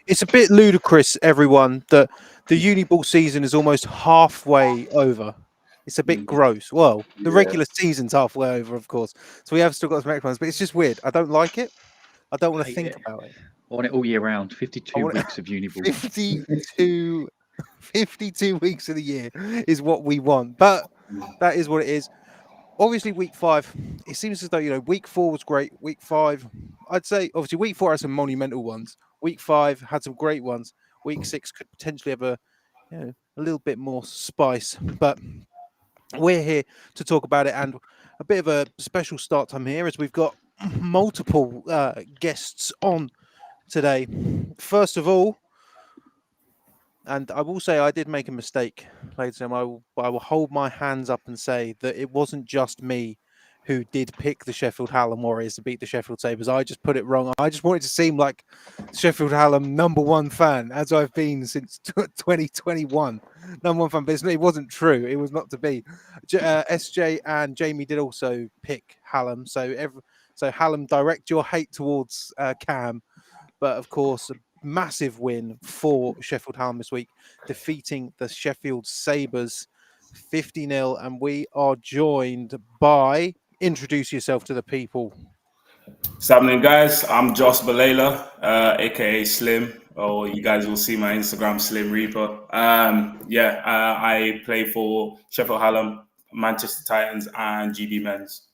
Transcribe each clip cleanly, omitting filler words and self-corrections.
It's a bit ludicrous, everyone, that the Uniball season is almost halfway over. It's a bit gross. Well, the regular season's halfway over, of course. So we have still got some extra ones, but it's just weird. I don't like it. I don't want to think about it. I want it all year round. 52 weeks of Uniball. 52 weeks of the year is what we want. But that is what it is. Obviously, week 5, it seems as though, week 4 was great. Week 5, I'd say, obviously, week 4 had some monumental ones. Week 5 had some great ones. Week 6 could potentially have a little bit more spice. But we're here to talk about it, and a bit of a special start time here as we've got multiple guests on today. First of all, and I will say I did make a mistake, ladies and gentlemen. I will hold my hands up and say that it wasn't just me who did pick the Sheffield Hallam Warriors to beat the Sheffield Sabres. I just put it wrong. I just wanted to seem like Sheffield Hallam #1 fan, as I've been since 2021. #1 fan, but it wasn't true. It was not to be. SJ and Jamie did also pick Hallam. So Hallam, direct your hate towards Cam. But of course, a massive win for Sheffield Hallam this week, defeating the Sheffield Sabres 50-0. And we are joined by... Introduce yourself to the people. What's happening, guys? I'm Josh Balela, aka Slim, or you guys will see my Instagram, Slim Reaper. I play for Sheffield Hallam, Manchester Titans, and GB Men's.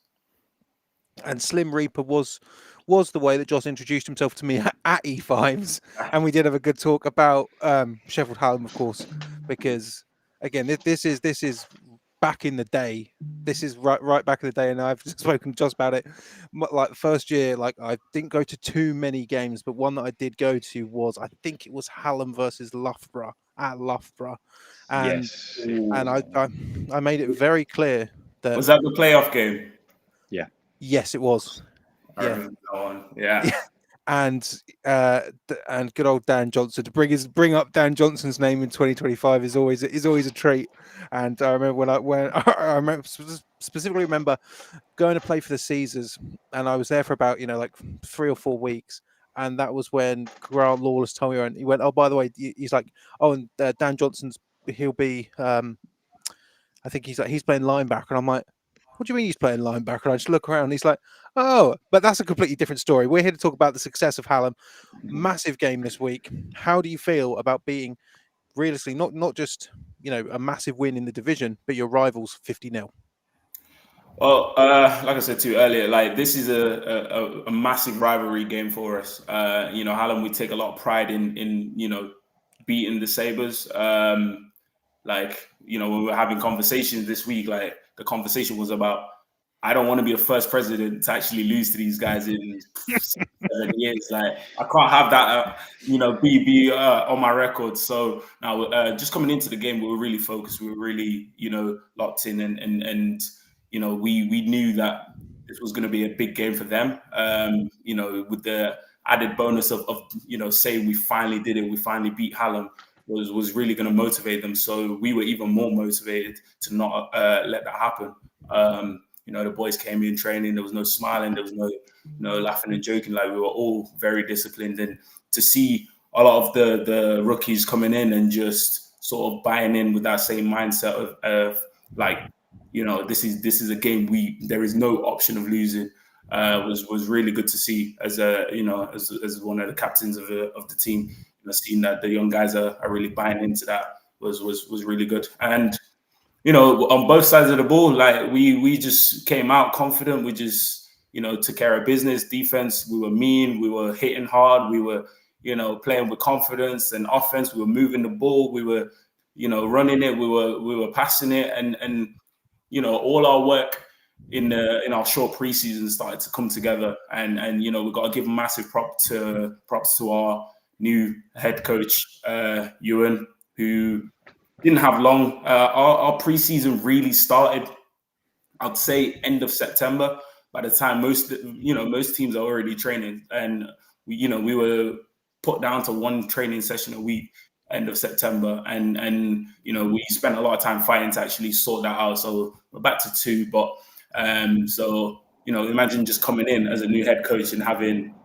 And Slim Reaper was the way that Josh introduced himself to me at E5s, and we did have a good talk about Sheffield Hallam, of course, because again, this is back in the day. This is right back in the day, and I've spoken to Josh about it. Like the first year, like I didn't go to too many games, but one that I did go to was, I think it was Hallam versus Loughborough at Loughborough, and Yes. and I made it very clear that... Was that the playoff game? Yeah. Yes, it was. I remember that one. Yeah. And good old Dan Johnson, to bring up Dan Johnson's name in 2025 is always a treat. And I remember when I specifically remember going to play for the Caesars, and I was there for about 3 or 4 weeks, and that was when Grant Lawless told me, and he went, "Oh, by the way," he's like, "Oh, and Dan Johnson's he'll be I think he's playing linebacker," and I'm like, "What do you mean he's playing linebacker?" And I just look around, and he's like, "Oh, but that's a completely different story." We're here to talk about the success of Hallam. Massive game this week. How do you feel about being realistically not just a massive win in the division, but your rivals 50-0? Well, like I said to you earlier, like this is a massive rivalry game for us. Hallam, we take a lot of pride in beating the Sabres. When we were having conversations this week, like the conversation was about, I don't want to be the first president to actually lose to these guys in 7 years. Like I can't have that, be on my record. So now, just coming into the game, we were really focused. We were really, locked in, and we knew that this was going to be a big game for them. With the added bonus of saying we finally did it, we finally beat Hallam, was really going to motivate them. So we were even more motivated to not let that happen. The boys came in training. There was no smiling. There was no laughing and joking. Like we were all very disciplined. And to see a lot of the rookies coming in and just sort of buying in with that same mindset of this is a game there is no option of losing. Was really good to see as as one of the captains of the team. Seeing that the young guys are really buying into that was really good. And on both sides of the ball, like we just came out confident. We just took care of business. Defense, we were mean, we were hitting hard, we were, playing with confidence. And offense, we were moving the ball, we were, running it, we were passing it, and all our work in our short preseason started to come together. And we've got to give a massive props to our new head coach, Ewan, who didn't have long. Our preseason really started, I'd say, end of September. By the time most teams are already training, and we were put down to one training session a week, end of September, and we spent a lot of time fighting to actually sort that out. So we're back to 2, but imagine just coming in as a new head coach and having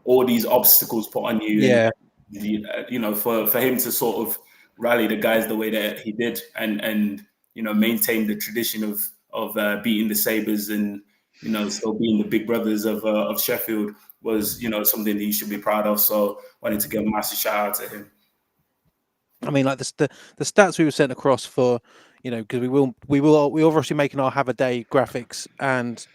all these obstacles put on you. Yeah. And, for him to sort of rally the guys the way that he did, and maintain the tradition of beating the Sabres and still being the big brothers of Sheffield was something that he should be proud of. So wanted to give a massive shout out to him. I mean, like the stats we were sent across for, because we obviously making our have a day graphics, and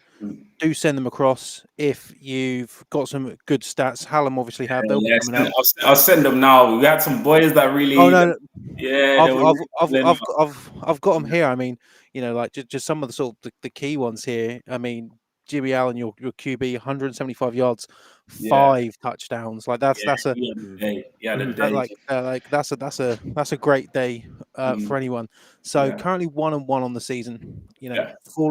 do send them across if you've got some good stats. Hallam obviously have. They'll be coming out. I'll send them now. We had some boys that really. Oh no! Yeah, I've got them here. I mean, like just some of the sort of the key ones here. I mean, Jimmy Allen, your QB, 175 yards, 5 touchdowns. Like that's a that's a great day for anyone. So currently 1-1 on the season.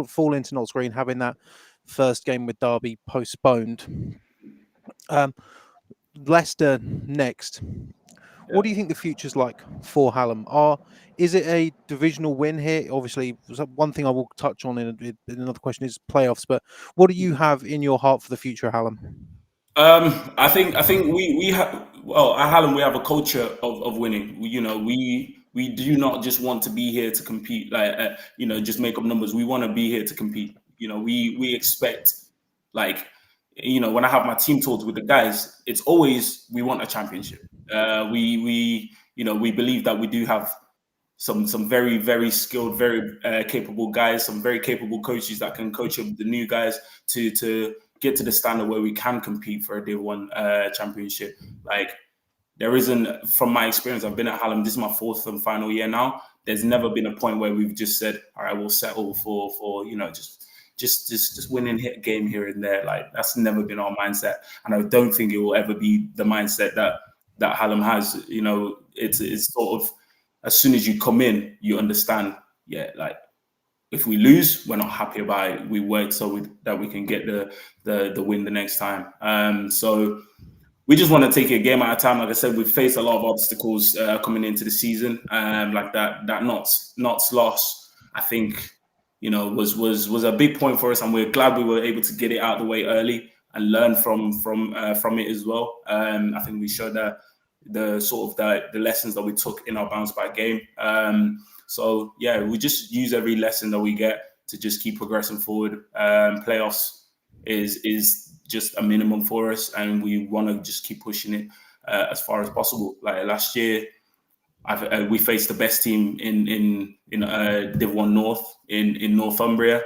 Fall into Knowles Green, having that first game with Derby postponed. Leicester next. What do you think the future's like for Hallam? Is it a divisional win here? Obviously, one thing I will touch on in another question is playoffs. But what do you have in your heart for the future, Hallam? I think we have, at Hallam we have a culture of winning. We do not just want to be here to compete, just make up numbers. We want to be here to compete. We expect, when I have my team talks with the guys, it's always we want a championship. We believe that we do have some very, very skilled, very capable guys, some very capable coaches that can coach up the new guys to get to the standard where we can compete for a Div 1 championship. There isn't, from my experience, I've been at Hallam, this is my 4th and final year now. There's never been a point where we've just said, all right, we'll settle for just winning hit a game here and there. That's never been our mindset, and I don't think it will ever be the mindset that Hallam has. It's sort of, as soon as you come in, you understand. If we lose, we're not happy about it. We work that we can get the win the next time. So we just want to take it a game at a time. Like I said, we've faced a lot of obstacles coming into the season. That Notts loss, I think, was a big point for us, and we're glad we were able to get it out of the way early and learn from it as well. I think we showed that the lessons that we took in our bounce back game. We just use every lesson that we get to just keep progressing forward. Playoffs is just a minimum for us, and we want to just keep pushing it as far as possible. Last year, we faced the best team in Div 1 North in Northumbria,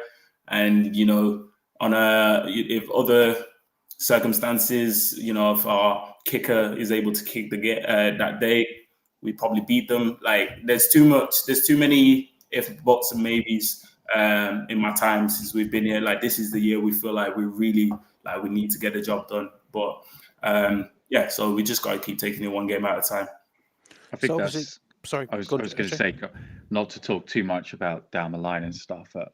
and if other circumstances, if our kicker is able to kick that day, we probably beat them. There's too many if, buts, and maybes in my time since we've been here. This is the year we feel like we really we need to get the job done. But so we just got to keep taking it one game at a time. I think sorry. I was going to say, not to talk too much about down the line and stuff, but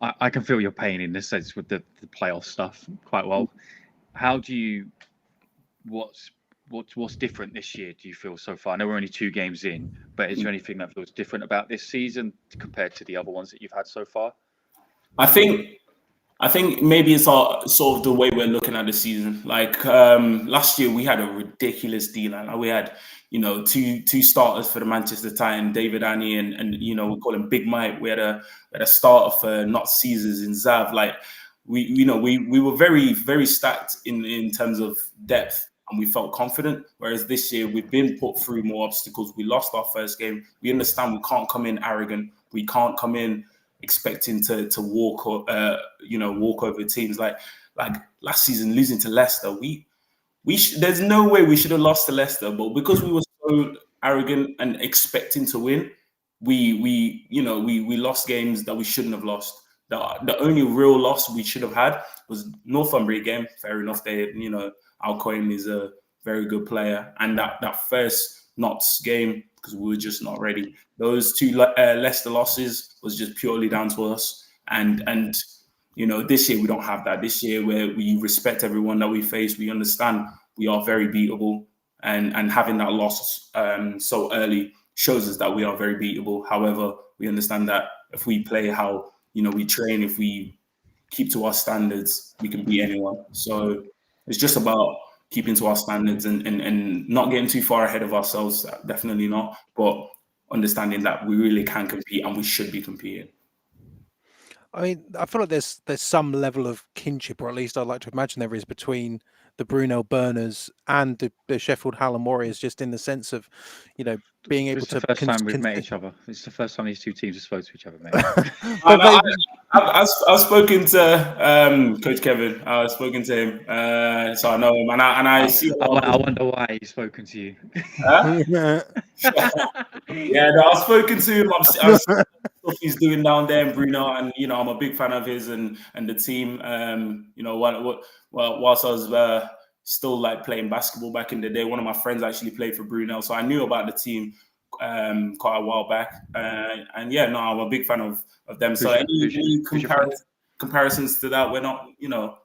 I can feel your pain in this sense with the playoff stuff quite well. How do you? What's different this year, do you feel, so far? I know we're only 2 games in, but is there anything that feels different about this season compared to the other ones that you've had so far? I think maybe it's sort of the way we're looking at the season. Last year we had a ridiculous D-line. We had, two starters for the Manchester Titan, David Annie, and we call him Big Mike. We had a starter for Not Caesars in Zav. We were very, very stacked in terms of depth, and we felt confident. Whereas this year we've been put through more obstacles. We lost our first game. We understand we can't come in arrogant. We can't come in expecting to walk over teams. like last season losing to Leicester, there's no way we should have lost to Leicester, but because we were so arrogant and expecting to win, we lost games that we shouldn't have lost. The only real loss we should have had was Northumbria game. Fair enough, Alcoin is a very good player, and that first Notts game, because we were just not ready. Those two Leicester losses was just purely down to us, and this year we don't have that. This year, where we respect everyone that we face, we understand we are very beatable, and having that loss so early shows us that we are very beatable. However, we understand that if we play how we train, if we keep to our standards, we can beat anyone. So it's just about keeping to our standards and not getting too far ahead of ourselves. Definitely not, but understanding that we really can compete and we should be competing. I mean, I feel like there's some level of kinship, or at least I'd like to imagine there is, between the Brunel Burners and the Sheffield Hallam Warriors, just in the sense of, being able to. It's the first time we've met each other. It's the first time these two teams have spoken to each other, mate. I've spoken to Coach Kelvin. I've spoken to him, so I know him, and I see. I wonder why he's spoken to you. Huh? Yeah, no, I've spoken to him. I've seen stuff he's doing down there in Brunel, and I'm a big fan of his and the team. Whilst I was still like playing basketball back in the day, one of my friends actually played for Brunel, so I knew about the team quite a while back. I'm a big fan of them. So any comparisons to that, we're not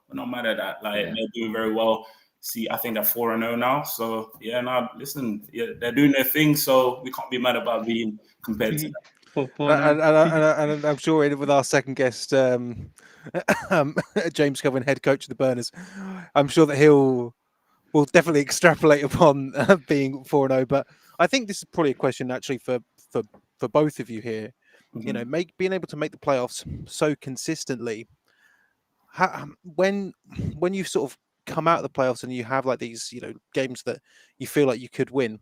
mad at that. Like, they're doing very well. See, I think they're 4-0 now. So they're doing their thing. So we can't be mad about being compared to them. And I'm sure with our second guest, James Kelvin, head coach of the Burners, I'm sure that will definitely extrapolate upon being 4-0. But I think this is probably a question actually for both of you here. Mm-hmm. Being able to make the playoffs so consistently. When you sort of come out of the playoffs and you have like these games that you feel like you could win,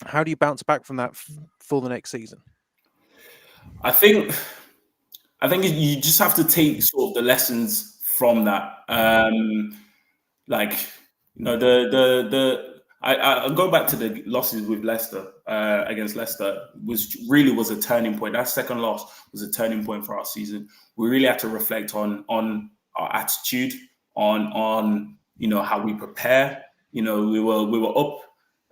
how do you bounce back from that for the next season? I think you just have to take sort of the lessons from that. I go back to the losses with Leicester against Leicester, was a turning point. That second loss was a turning point for our season. We really had to reflect on our attitude, on how we prepare. We were up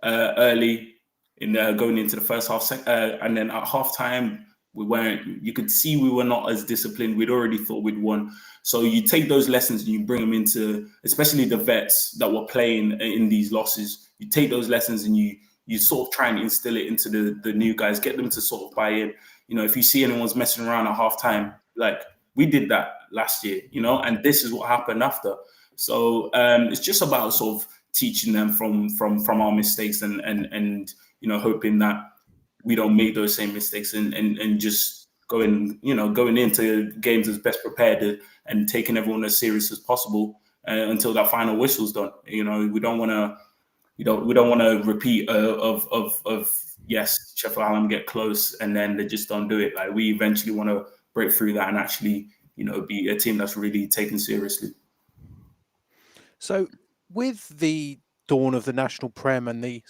early in going into the first half, and then at halftime we weren't. You could see we were not as disciplined. We'd already thought we'd won. So you take those lessons and you bring them into, especially the vets that were playing in these losses. You take those lessons and you sort of try and instill it into the new guys, get them to sort of buy in. If you see anyone's messing around at halftime, like we did that last year, and this is what happened after. So it's just about sort of teaching them from our mistakes and hoping that we don't make those same mistakes and just going into games as best prepared and taking everyone as serious as possible until that final whistle's done. We don't want to repeat of yes, Sheffield Hallam get close and then they just don't do it. Like, we eventually want to break through that and actually be a team that's really taken seriously. So with the dawn of the National Prem and a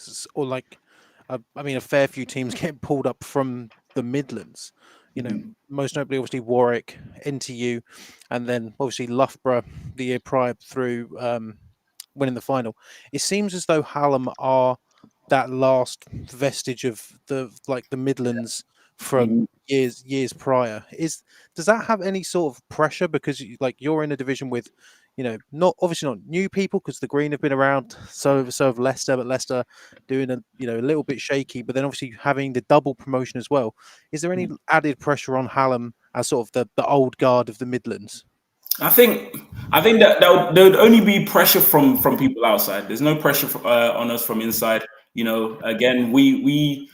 fair few teams getting pulled up from the Midlands, most notably obviously Warwick, NTU, and then obviously Loughborough the year prior through winning the final. It seems as though Hallam are that last vestige of the Midlands from years prior. Does that have any sort of pressure, because you're in a division with not new people, because the Green have been around, so have Leicester, but Leicester doing a little bit shaky, but then obviously having the double promotion as well. Is there any added pressure on Hallam as sort of the old guard of the Midlands? I think that there would only be pressure from people outside. There's no pressure on us from inside. Again, we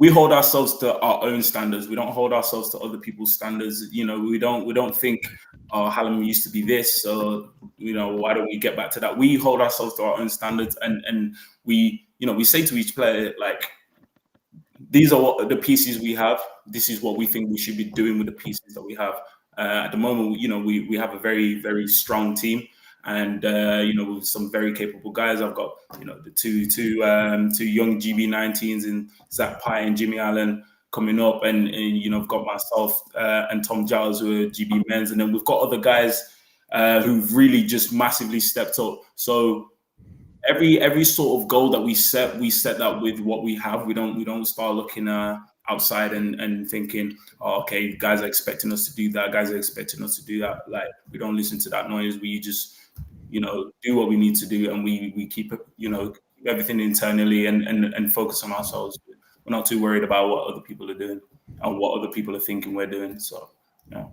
hold ourselves to our own standards. We don't hold ourselves to other people's standards. We don't think, oh, Hallam used to be this, so why don't we get back to that? We hold ourselves to our own standards, and we say to each player, like, these are what the pieces we have. This is what we think we should be doing with the pieces that we have. At the moment, we have a very, very strong team, and with some very capable guys. I've got the two young GB19s in Zach Pye and Jimmy Allen coming up, and I've got myself and Tom Giles who are GB men's, and then we've got other guys who've really just massively stepped up. So every sort of goal that we set that with what we have. We don't start looking outside and thinking, oh, okay, guys are expecting us to do that. Guys are expecting us to do that. Like, we don't listen to that noise. We just do what we need to do, and we keep everything internally and focus on ourselves. We're not too worried about what other people are doing and what other people are thinking we're doing. So yeah.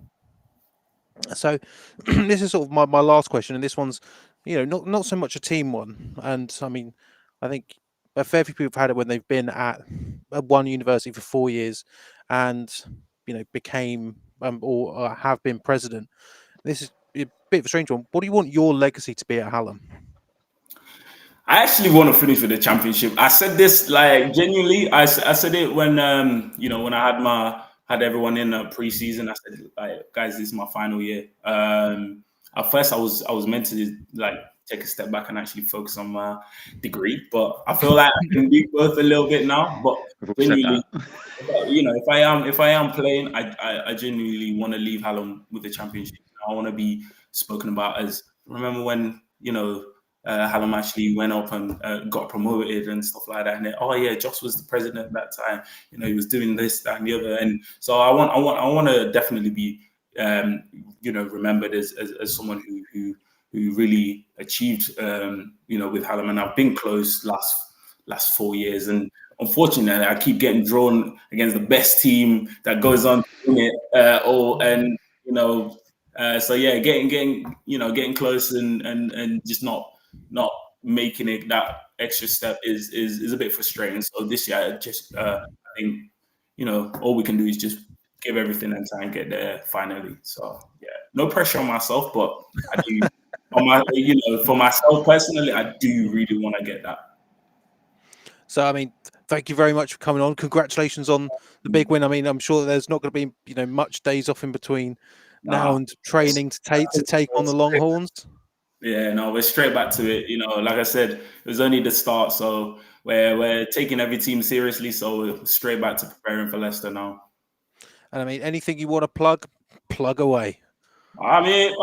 So this is sort of my last question, and this one's not so much a team one. And I mean, I think a fair few people have had it when they've been at one university for 4 years and became or have been president. This is a bit of a strange one. What do you want your legacy to be at Hallam? I actually want to finish with the championship. I said this like genuinely. I said it when when I had everyone in pre-season. I said, like, guys, this is my final year. At first I was meant to like take a step back and actually focus on my degree, but I feel like I can do both a little bit now. But genuinely, if I am playing, I genuinely want to leave Hallam with the championship. I want to be spoken about as, remember when Hallam actually went up and got promoted and stuff like that. And then, oh yeah, Joss was the president at that time. He was doing this, that, and the other. And so I want to definitely be, remembered as someone who really achieved, with Hallam. And I've been close last 4 years. And unfortunately, I keep getting drawn against the best team that goes on to win it. So yeah, getting close and just not making it that extra step is a bit frustrating. So this year, I think all we can do is just give everything and try and get there finally. So yeah, no pressure on myself, but I do for myself personally, I do really want to get that. So I mean, thank you very much for coming on. Congratulations on the big win. I mean, I'm sure there's not going to be much days off in between now and training to take on the Longhorns. Yeah, no, we're straight back to it. Like I said, it was only the start, so we're taking every team seriously. So we're straight back to preparing for Leicester now. And I mean, anything you want to plug away. I mean,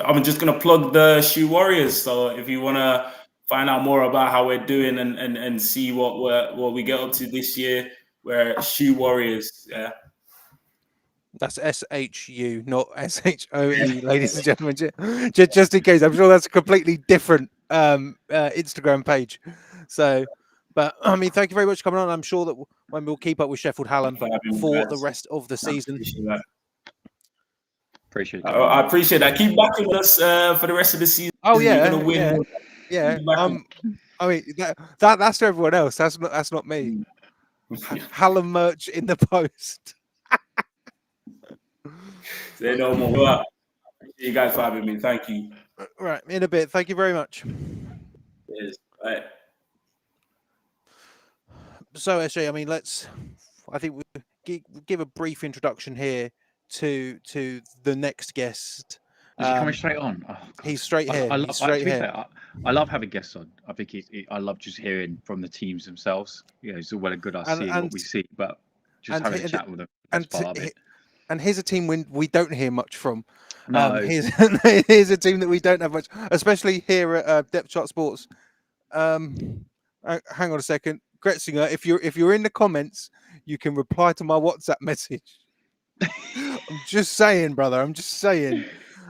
I'm just gonna plug the Shoe Warriors. So if you want to find out more about how we're doing and see what we get up to this year, we're Shoe Warriors. Yeah. That's SHU, not SHOE, ladies and gentlemen. Just in case, I'm sure that's a completely different Instagram page. So, but I mean, thank you very much for coming on. I'm sure that when we'll keep up with Sheffield Hallam for the rest of the season. Appreciate it. I appreciate that. Keep backing us for the rest of the season. Oh yeah, you're gonna win. Yeah. I mean, that's to everyone else. That's not me. Hallam merch in the post. Say no more. You guys for having me. Thank you. Right, in a bit. Thank you very much. Yes. Right. So, SJ, I mean, I think we'll give a brief introduction here to the next guest. Is he coming straight on? Oh, he's straight here. I love having guests on. I think I love just hearing from the teams themselves. It's all well and good seeing what we see, but just having a chat with them. That's part of it. And here's a team we don't hear much from. No. Here's a team that we don't have much, especially here at Depth Chart Sports. Hang on a second, Gretzinger. If you're in the comments, you can reply to my WhatsApp message. I'm just saying, brother. I'm just saying.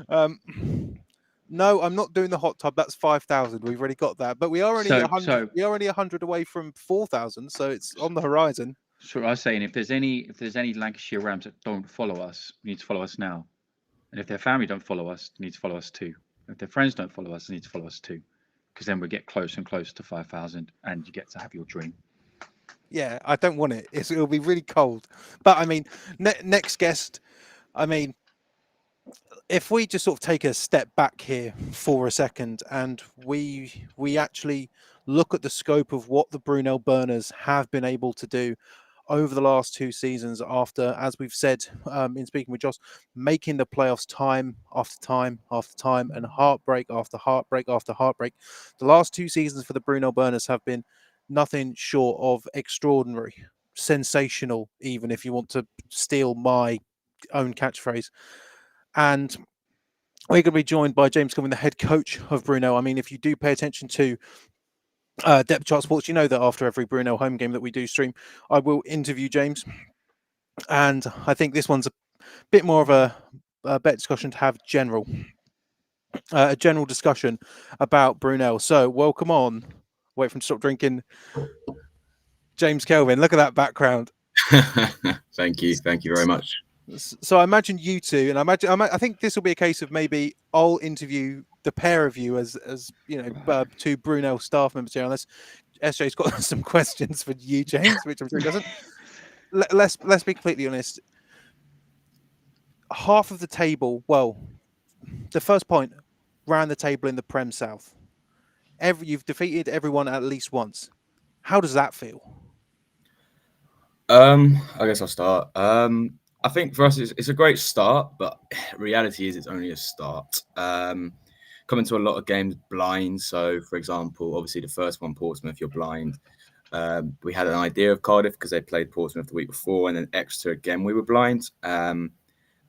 No, I'm not doing the hot tub. That's 5,000. We've already got that, but we are only 100. We are only 100 away from 4,000, so it's on the horizon. So I was saying, if there's any Lancashire Rams that don't follow us, you need to follow us now. And if their family don't follow us, you need to follow us too. If their friends don't follow us, they need to follow us too. Because then we get closer and closer to 5,000, and you get to have your dream. Yeah, I don't want it. It'll be really cold. But I mean, next guest. I mean, if we just sort of take a step back here for a second, and we actually look at the scope of what the Brunel Burners have been able to do over the last 2 seasons after, as we've said in speaking with Josh, making the playoffs time after time after time and heartbreak after heartbreak after heartbreak. The last 2 seasons for the Brunel Burners have been nothing short of extraordinary, sensational, even if you want to steal my own catchphrase. And we're going to be joined by James Kelvin, the head coach of Brunel. I mean, if you do pay attention to Depth Chart Sports, you know that after every Brunel home game that we do stream, I will interview James. And I think this one's a bit more of a better discussion to have a general discussion about Brunel. So welcome on. Wait for him to stop drinking. James Kelvin, look at that background. Thank you very much. So I imagine you two, and I think this will be a case of maybe I'll interview the pair of you as you know, two Brunel staff members here. Unless SJ's got some questions for you, James, which I'm sure he doesn't. Let's be completely honest. Half of the table, well, the first point, ran the table in the Prem South. You've defeated everyone at least once. How does that feel? I guess I'll start. I think for us it's a great start, but reality is it's only a start. Coming to a lot of games blind. So, for example, obviously the first one, Portsmouth, you're blind. We had an idea of Cardiff because they played Portsmouth the week before, and then Exeter again we were blind. And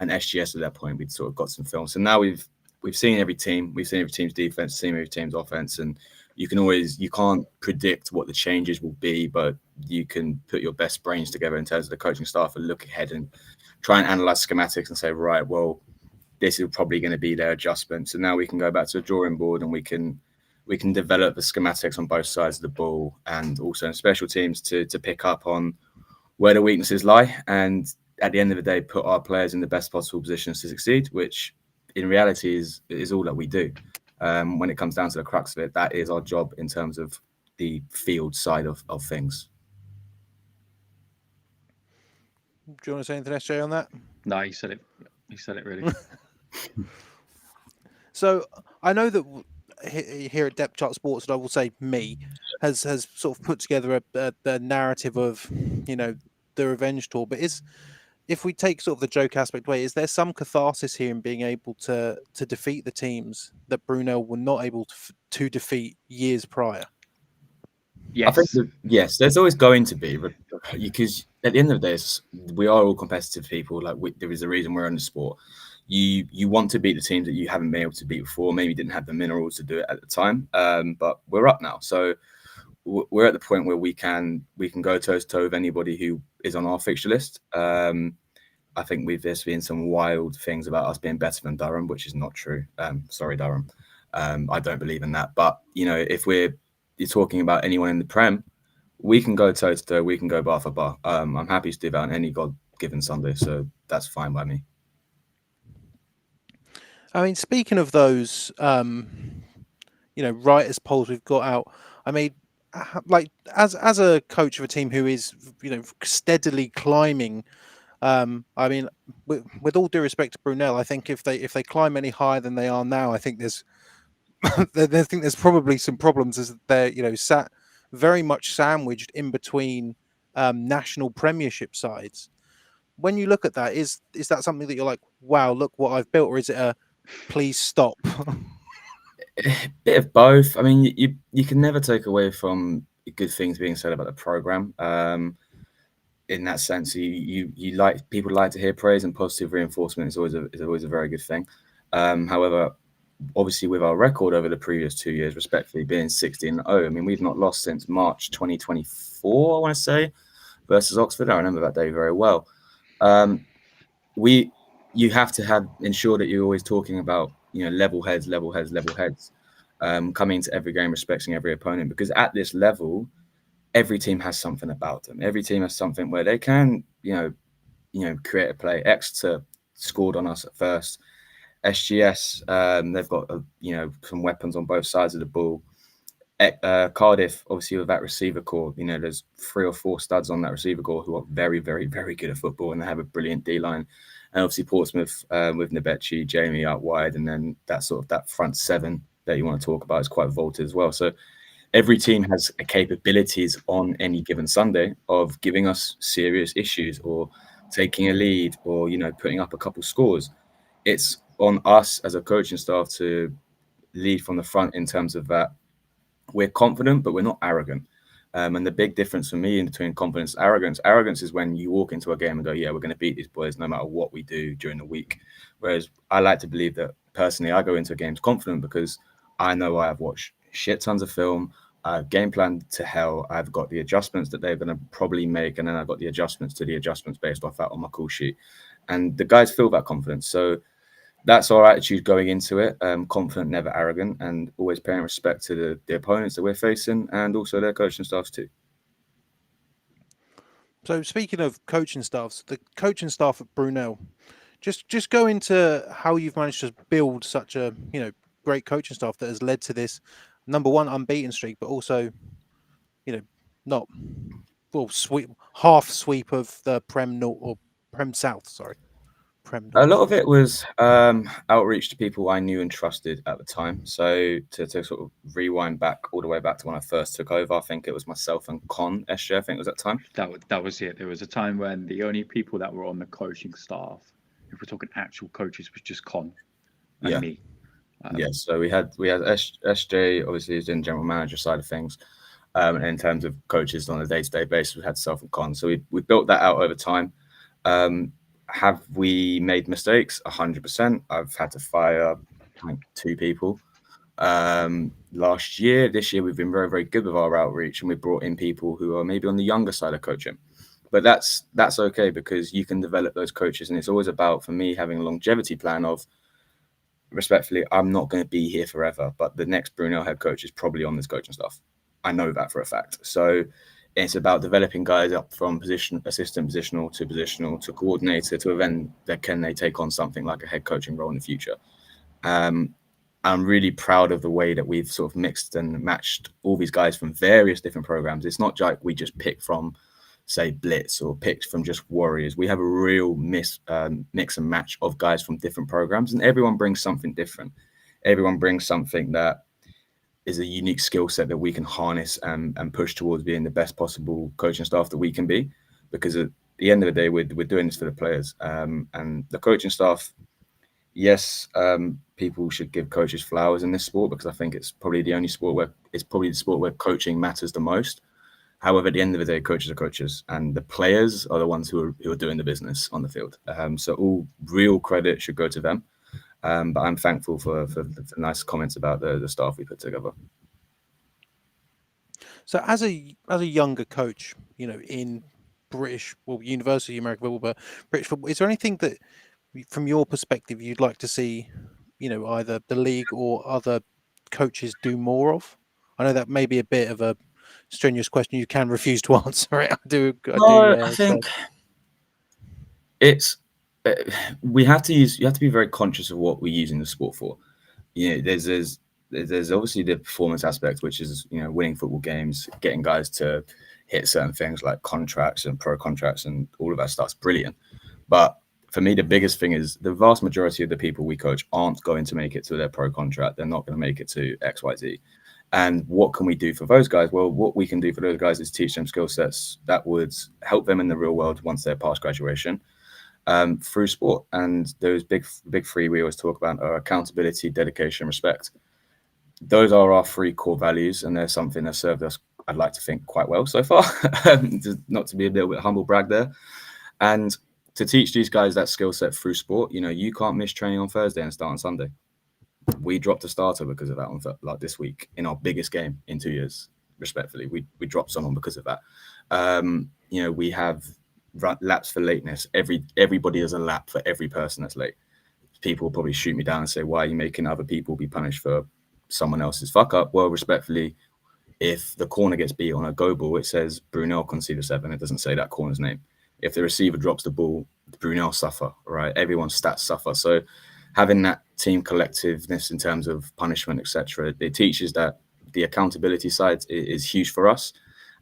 SGS at that point we'd sort of got some film. So now we've seen every team. We've seen every team's defense, seen every team's offense, and you can't predict what the changes will be, but you can put your best brains together in terms of the coaching staff and look ahead and try and analyze schematics and say, right, well, this is probably going to be their adjustment. So now we can go back to the drawing board and we can develop the schematics on both sides of the ball and also in special teams to pick up on where the weaknesses lie. And at the end of the day, put our players in the best possible positions to succeed, which in reality is all that we do. When it comes down to the crux of it, that is our job in terms of the field side of things. Do you want to say anything, SJ, on that? No, he said it. He said it really. So I know that here at Depth Chart Sports, and I will say me, has sort of put together a narrative of, you know, the revenge tour. But if we take sort of the joke aspect away, is there some catharsis here in being able to defeat the teams that Brunel were not able to defeat years prior? Yes. I think yes, there's always going to be, because at the end of the day, we are all competitive people. Like there is a reason we're in the sport. You want to beat the teams that you haven't been able to beat before. Maybe didn't have the minerals to do it at the time, but we're up now. So we're at the point where we can go toe to toe with anybody who is on our fixture list. I think there's been some wild things about us being better than Durham, which is not true. Sorry, Durham. I don't believe in that. But you know, if you're talking about anyone in the Prem, we can go toe to toe. We can go bar for bar. I'm happy to do that on any God-given Sunday, so that's fine by me. I mean, speaking of those, you know, writers' polls we've got out. I mean, like as a coach of a team who is, you know, steadily climbing. I mean, with all due respect to Brunel, I think if they climb any higher than they are now, I think there's probably some problems as they're, you know, sat very much sandwiched in between national premiership sides. When you look at that, is that something that you're like, wow, look what I've built, or is it a please stop? A bit of both. I mean, you can never take away from good things being said about the program. In that sense, you like people like to hear praise, and positive reinforcement is always a very good thing. However, obviously with our record over the previous 2 years, respectfully being 16-0, I mean we've not lost since March 2024. I want to say versus Oxford. I remember that day very well. You have to ensure that you're always talking about, you know, level heads, coming into every game, respecting every opponent, because at this level, every team has something about them. Every team has something where they can, you know, create a play. Exeter scored on us at first. SGS, they've got you know, some weapons on both sides of the ball. Cardiff, obviously with that receiver core, you know, there's 3 or 4 studs on that receiver core who are very, very, very good at football, and they have a brilliant D line. And obviously Portsmouth with Nabechi, Jamie out wide, and then that front seven that you want to talk about is quite vaulted as well. So every team has capabilities on any given Sunday of giving us serious issues or taking a lead or, you know, putting up a couple scores. It's on us as a coaching staff to lead from the front in terms of that. We're confident, but we're not arrogant. And the big difference for me in between confidence and arrogance is when you walk into a game and go, yeah, we're going to beat these boys no matter what we do during the week. Whereas I like to believe that personally, I go into games confident because I know I have watched shit tons of film. I've game planned to hell. I've got the adjustments that they're going to probably make. And then I've got the adjustments to the adjustments based off that on my call sheet. And the guys feel that confidence. So that's our attitude going into it. Confident, never arrogant, and always paying respect to the opponents that we're facing and also their coaching staffs too. So speaking of coaching staffs, the coaching staff at Brunel, just go into how you've managed to build such a great coaching staff that has led to this number one unbeaten streak, but also not half sweep of the Prem North or Prem South. Sorry. A lot of it was outreach to people I knew and trusted at the time. So to sort of rewind back all the way back to when I first took over, I think it was myself and Con SJ, I think it was that time. That was it. There was a time when the only people that were on the coaching staff, if we're talking actual coaches, was just Con and me. So we had SJ, obviously, who's in general manager side of things. And in terms of coaches on a day-to-day basis, we had self and Con. So we built that out over time. Have we made mistakes? 100%. I've had to fire like 2 people last year. This year, we've been very, very good with our outreach, and we brought in people who are maybe on the younger side of coaching. But that's okay because you can develop those coaches, and it's always about, for me, having a longevity plan of, respectfully, I'm not going to be here forever, but the next Brunel head coach is probably on this coaching staff. I know that for a fact. So it's about developing guys up from assistant positional to coordinator to then can they take on something like a head coaching role in the future. I'm really proud of the way that we've sort of mixed and matched all these guys from various different programs. It's not like we just pick from, say, Blitz or picked from just Warriors. We have a real mix and match of guys from different programs, and everyone brings something different. Everyone brings something that is a unique skill set that we can harness and push towards being the best possible coaching staff that we can be. Because at the end of the day, we're doing this for the players and the coaching staff. Yes, people should give coaches flowers in this sport because I think it's probably the only sport where coaching matters the most. However, at the end of the day, coaches are coaches, and the players are the ones who are doing the business on the field. So all real credit should go to them. But I'm thankful for the nice comments about the staff we put together. So as a younger coach, in University of American football, but British football, is there anything that, from your perspective, you'd like to see, either the league or other coaches do more of? I know that may be a bit of a strenuous question. You can refuse to answer it. I think it's. You have to be very conscious of what we're using the sport for. There's obviously the performance aspect, which is winning football games, getting guys to hit certain things like contracts and pro contracts and all of that stuff's brilliant. But for me, the biggest thing is the vast majority of the people we coach aren't going to make it to their pro contract. They're not going to make it to XYZ. And what can we do for those guys? Well, what we can do for those guys is teach them skill sets that would help them in the real world once they're past graduation. Through sport, and those big 3 we always talk about are accountability, dedication, respect. Those are our 3 core values, and they're something that served us, I'd like to think, quite well so far. Not to be a little bit humble brag there, and to teach these guys that skill set through sport. You can't miss training on Thursday and start on Sunday. We dropped a starter because of that on like this week in our biggest game in 2 years. Respectfully, we dropped someone because of that. We have laps for lateness. Everybody has a lap for every person that's late. People will probably shoot me down and say, why are you making other people be punished for someone else's fuck up? Well, respectfully, if the corner gets beat on a go ball, it says Brunel conceded 7. It doesn't say that corner's name. If the receiver drops the ball, Brunel suffer, right? Everyone's stats suffer. So having that team collectiveness in terms of punishment, etc., it teaches that the accountability side is huge for us.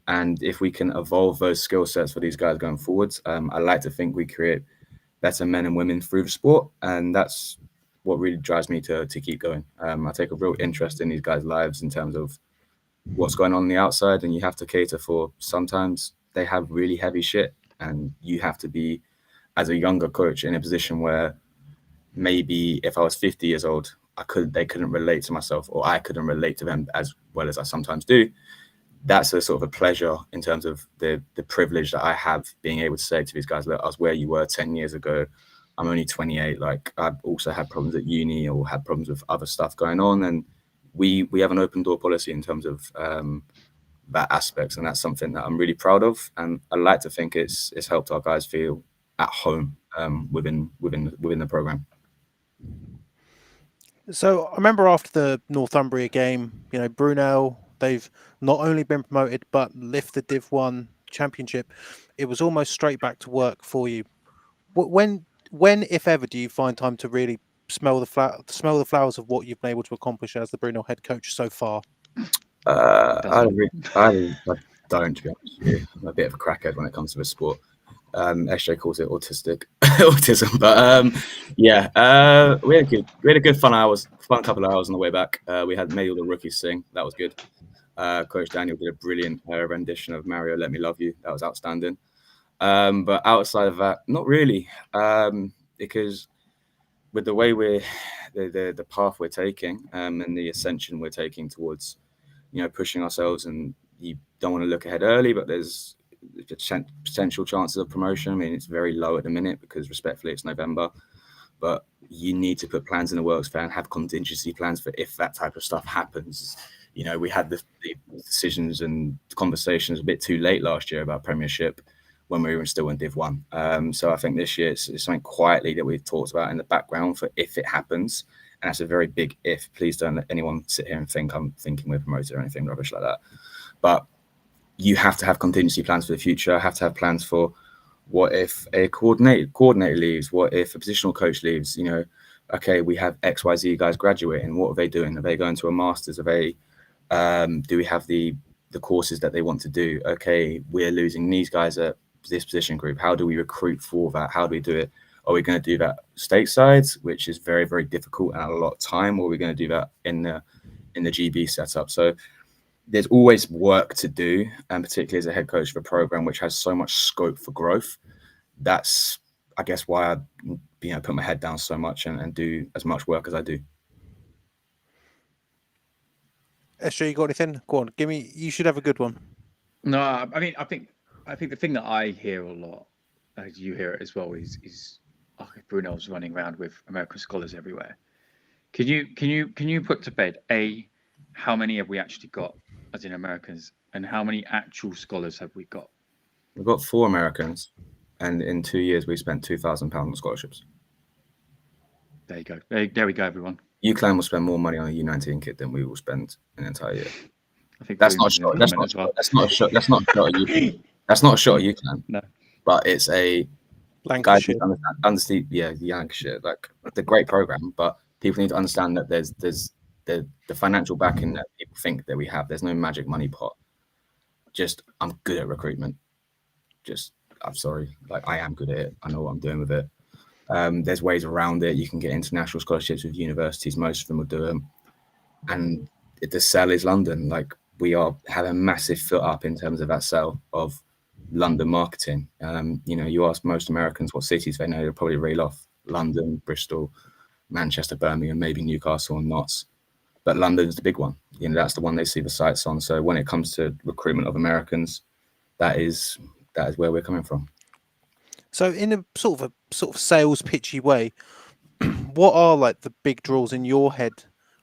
And if we can evolve those skill sets for these guys going forwards, I like to think we create better men and women through the sport. And that's what really drives me to keep going. I take a real interest in these guys' lives in terms of what's going on the outside, and you have to cater for. Sometimes they have really heavy shit, and you have to be, as a younger coach, in a position where maybe if I was 50 years old, they couldn't relate to myself, or I couldn't relate to them as well as I sometimes do. That's a sort of a pleasure in terms of the privilege that I have being able to say to these guys, look, I was where you were 10 years ago. I'm only 28. Like, I've also had problems at uni or had problems with other stuff going on. And we have an open door policy in terms of that aspects. And that's something that I'm really proud of. And I like to think it's helped our guys feel at home within the program. So I remember after the Northumbria game, Brunel, they've not only been promoted but lift the Div 1 championship. It was almost straight back to work for you. When, if ever, do you find time to really smell the flowers of what you've been able to accomplish as the Brunel head coach so far? I don't, to be honest with you. I'm a bit of a crackhead when it comes to the sport. SJ calls it autism, but we had a good fun couple of hours on the way back. We had made all the rookies sing. That was good. Coach Daniel did a brilliant rendition of Mario Let Me Love You. That was outstanding. But outside of that, not really, because with the way the path we're taking and the ascension we're taking towards, pushing ourselves, and you don't want to look ahead early, but there's potential chances of promotion. I mean, it's very low at the minute because respectfully it's November, but you need to put plans in the works and have contingency plans for if that type of stuff happens. We had the decisions and conversations a bit too late last year about Premiership when we were still in Div 1. So I think this year it's something quietly that we've talked about in the background for if it happens. And that's a very big if. Please don't let anyone sit here and think I'm thinking we're promoted or anything rubbish like that. But you have to have contingency plans for the future. Have to have plans for what if a coordinator leaves? What if a positional coach leaves? Okay, we have XYZ guys graduating. What are they doing? Are they going to a master's? Are they? Do we have the courses that they want to do? Okay, we're losing these guys at this position group. How do we recruit for that? How do we do it? Are we going to do that stateside, which is very, very difficult and a lot of time, or are we going to do that in the GB setup? So there's always work to do, and particularly as a head coach of a program which has so much scope for growth. That's, I guess, why I put my head down so much and do as much work as I do. SJ, you got anything? Go on, give me. You should have a good one. No, I mean, I think the thing that I hear a lot, as you hear it as well, is Brunel's running around with American scholars everywhere. Can you put to bed how many have we actually got as in Americans, and how many actual scholars have we got? We've got 4 Americans, and in 2 years we spent £2,000 on scholarships. There you go. There we go, everyone. UCLan will spend more money on a U19 kid than we will spend an entire year. I think that's not a shot. That's not a shot at UCLan. That's not a shot at UCLan. No, but it's a Lancashire. Guys understand. Yeah, the Lancashire, like the great program, but people need to understand that there's the financial backing that people think that we have. There's no magic money pot. Just I'm good at recruitment. I'm sorry, like I am good at it. I know what I'm doing with it. There's ways around it. You can get international scholarships with universities. Most of them will do them. And the sell is London. Like we have a massive foot up in terms of that sell of London marketing. You ask most Americans what cities they know, they'll probably reel off London, Bristol, Manchester, Birmingham, maybe Newcastle and Notts. But London's the big one. That's the one they see the sights on. So when it comes to recruitment of Americans, that is where we're coming from. So in a sort of sales pitchy way, what are like the big draws in your head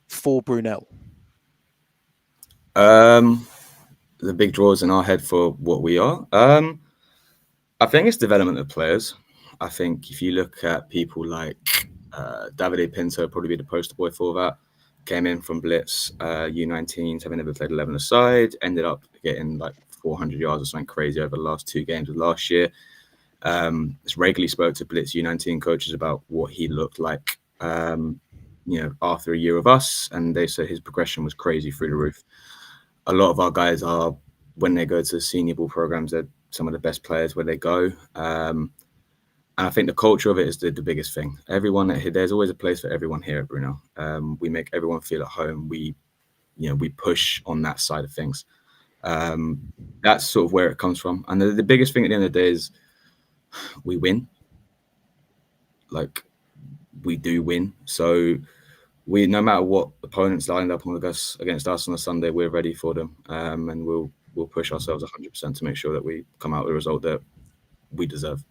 for Brunel? The big draws in our head for what we are. I think it's development of players. I think if you look at people like Davide Pinto, probably be the poster boy for that. Came in from Blitz, U19s, having never played 11 aside, ended up getting like 400 yards or something crazy over the last 2 games of last year. Just regularly spoke to Blitz U19 coaches about what he looked like, after a year of us, and they said his progression was crazy through the roof. A lot of our guys are, when they go to senior ball programs, they're some of the best players where they go. And I think the culture of it is the biggest thing. There's always a place for everyone here at Brunel. We make everyone feel at home. We we push on that side of things. That's sort of where it comes from. And the biggest thing at the end of the day is we win. Like, we do win. So no matter what opponents lined up against us on a Sunday, we're ready for them. And we'll push ourselves 100% to make sure that we come out with a result that we deserve.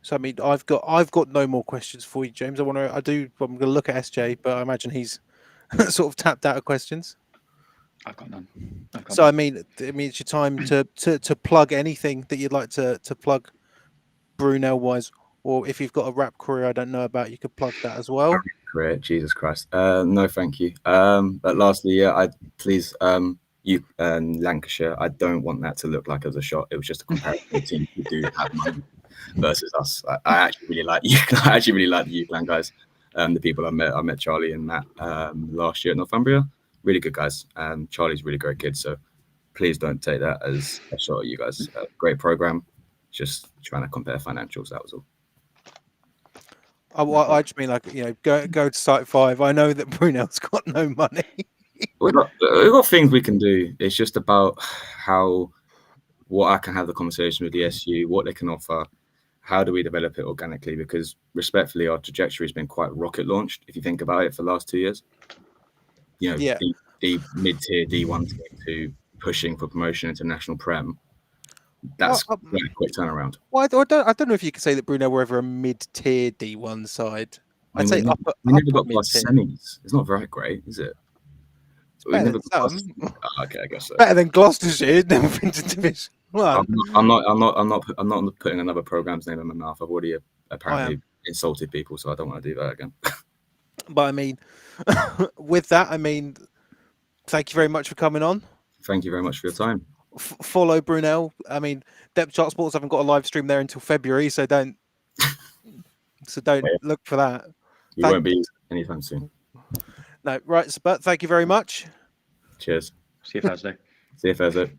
So I mean, I've got no more questions for you, James. I'm going to look at SJ, but I imagine he's sort of tapped out of questions. I've got none. So I mean, it's your time to plug anything that you'd like to plug, Brunel wise, or if you've got a rap career I don't know about, you could plug that as well. Career, Jesus Christ. No, thank you. But lastly, please, you Lancashire, I don't want that to look like as a shot. It was just a comparison team who do have money versus us. I actually really like you. I actually really like the UClan guys. The people I met Charlie and Matt last year at Northumbria. Really good guys. Charlie's a really great kid. So please don't take that as a shot at you guys. Great program. Just trying to compare financials. That was all. I just mean, like, go to Site 5. I know that Brunel's got no money. We've got things we can do. It's just about what I can have the conversation with the SU, what they can offer. How do we develop it organically? Because respectfully, our trajectory has been quite rocket launched. If you think about it, for the last 2 years, the mid-tier D1 team to pushing for promotion into national prem. That's quite a quick turnaround. Well, I don't know if you could say that Brunel were ever a mid-tier D1 side. I'd say upper. We never got past semis. It's not very great, is it? Better than some. Okay, I guess so. Better than Gloucestershire. Never been to Division 1. I'm not putting another program's name in my mouth. I've already apparently insulted people, so I don't want to do that again. But I mean, with that, I mean, thank you very much for coming on. Thank you very much for your time. Follow Brunel. I mean, Depth Chart Sports haven't got a live stream there until February, so don't look for that. You won't be anytime soon. No, right, but thank you very much. Cheers. See you Thursday. See you Thursday.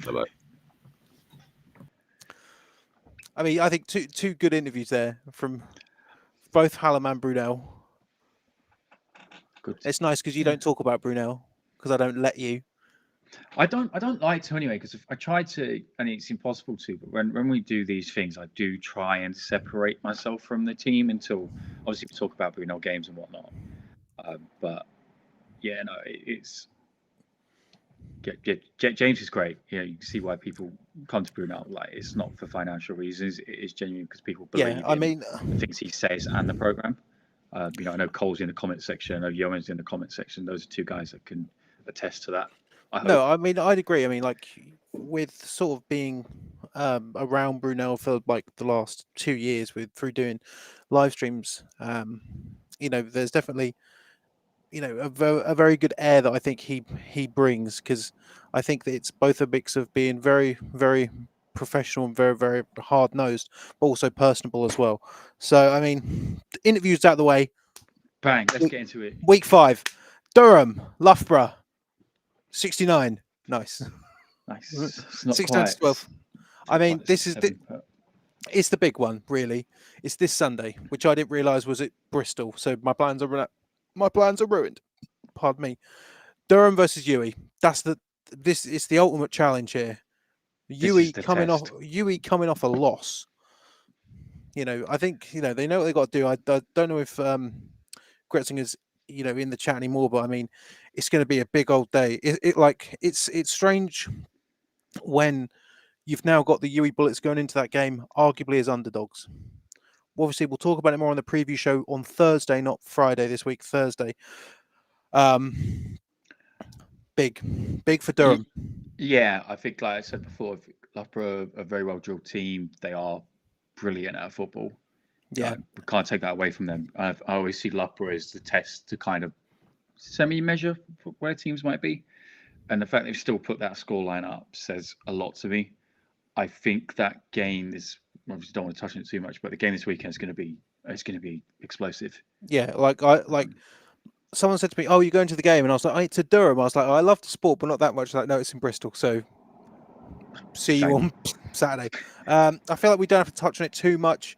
Bye-bye. I mean, I think two good interviews there from both Hallam and Brunel. Good. It's nice because you don't talk about Brunel because I don't let you. I don't like to anyway, because I try to, and it's impossible to, but when we do these things, I do try and separate myself from the team until, obviously, we talk about Brunel games and whatnot. But yeah, no, it's James is great. You can see why people come to Brunel. Like, it's not for financial reasons. It is genuine because people believe in the things he says and the program. I know Cole's in the comment section. I know Yoan's in the comment section. Those are two guys that can attest to that. No, I mean, I'd agree. I mean, like, with sort of being around Brunel for like the last 2 years through doing live streams, there's definitely, a very good air that I think he brings, because I think that it's both a mix of being very, very professional and very, very hard-nosed, but also personable as well. So, I mean, the interview's out of the way. Bang, let's get into it. Week 5, Durham, Loughborough. 69. Nice. It's not 16 to 12. I mean, it's the big one, really. It's this Sunday, which I didn't realise was at Bristol. So my plans are ruined. Pardon me. Durham versus Uwe. It's the ultimate challenge here. Uwe coming off a loss. I think they know what they got to do. I don't know if Gretzinger's in the chat anymore, but I mean, it's going to be a big old day. It's strange when you've now got the Uwe Bullets going into that game, arguably as underdogs. Obviously, we'll talk about it more on the preview show on Thursday, not Friday this week. Thursday. Big for Durham. Yeah, I think, like I said before, Loughborough are a very well drilled team. They are brilliant at football. Yeah, we can't take that away from them. I always see Loughborough as the test to kind of semi-measure where teams might be, and the fact they've still put that scoreline up says a lot to me. I think that game is, obviously don't want to touch on it too much, but the game this weekend is going to be explosive. Yeah, like someone said to me, "Oh, you're going to the game?" And I was like, "It's to Durham." I was like, "I love the sport, but not that much." Like, no, it's in Bristol, so see you on Saturday. I feel like we don't have to touch on it too much.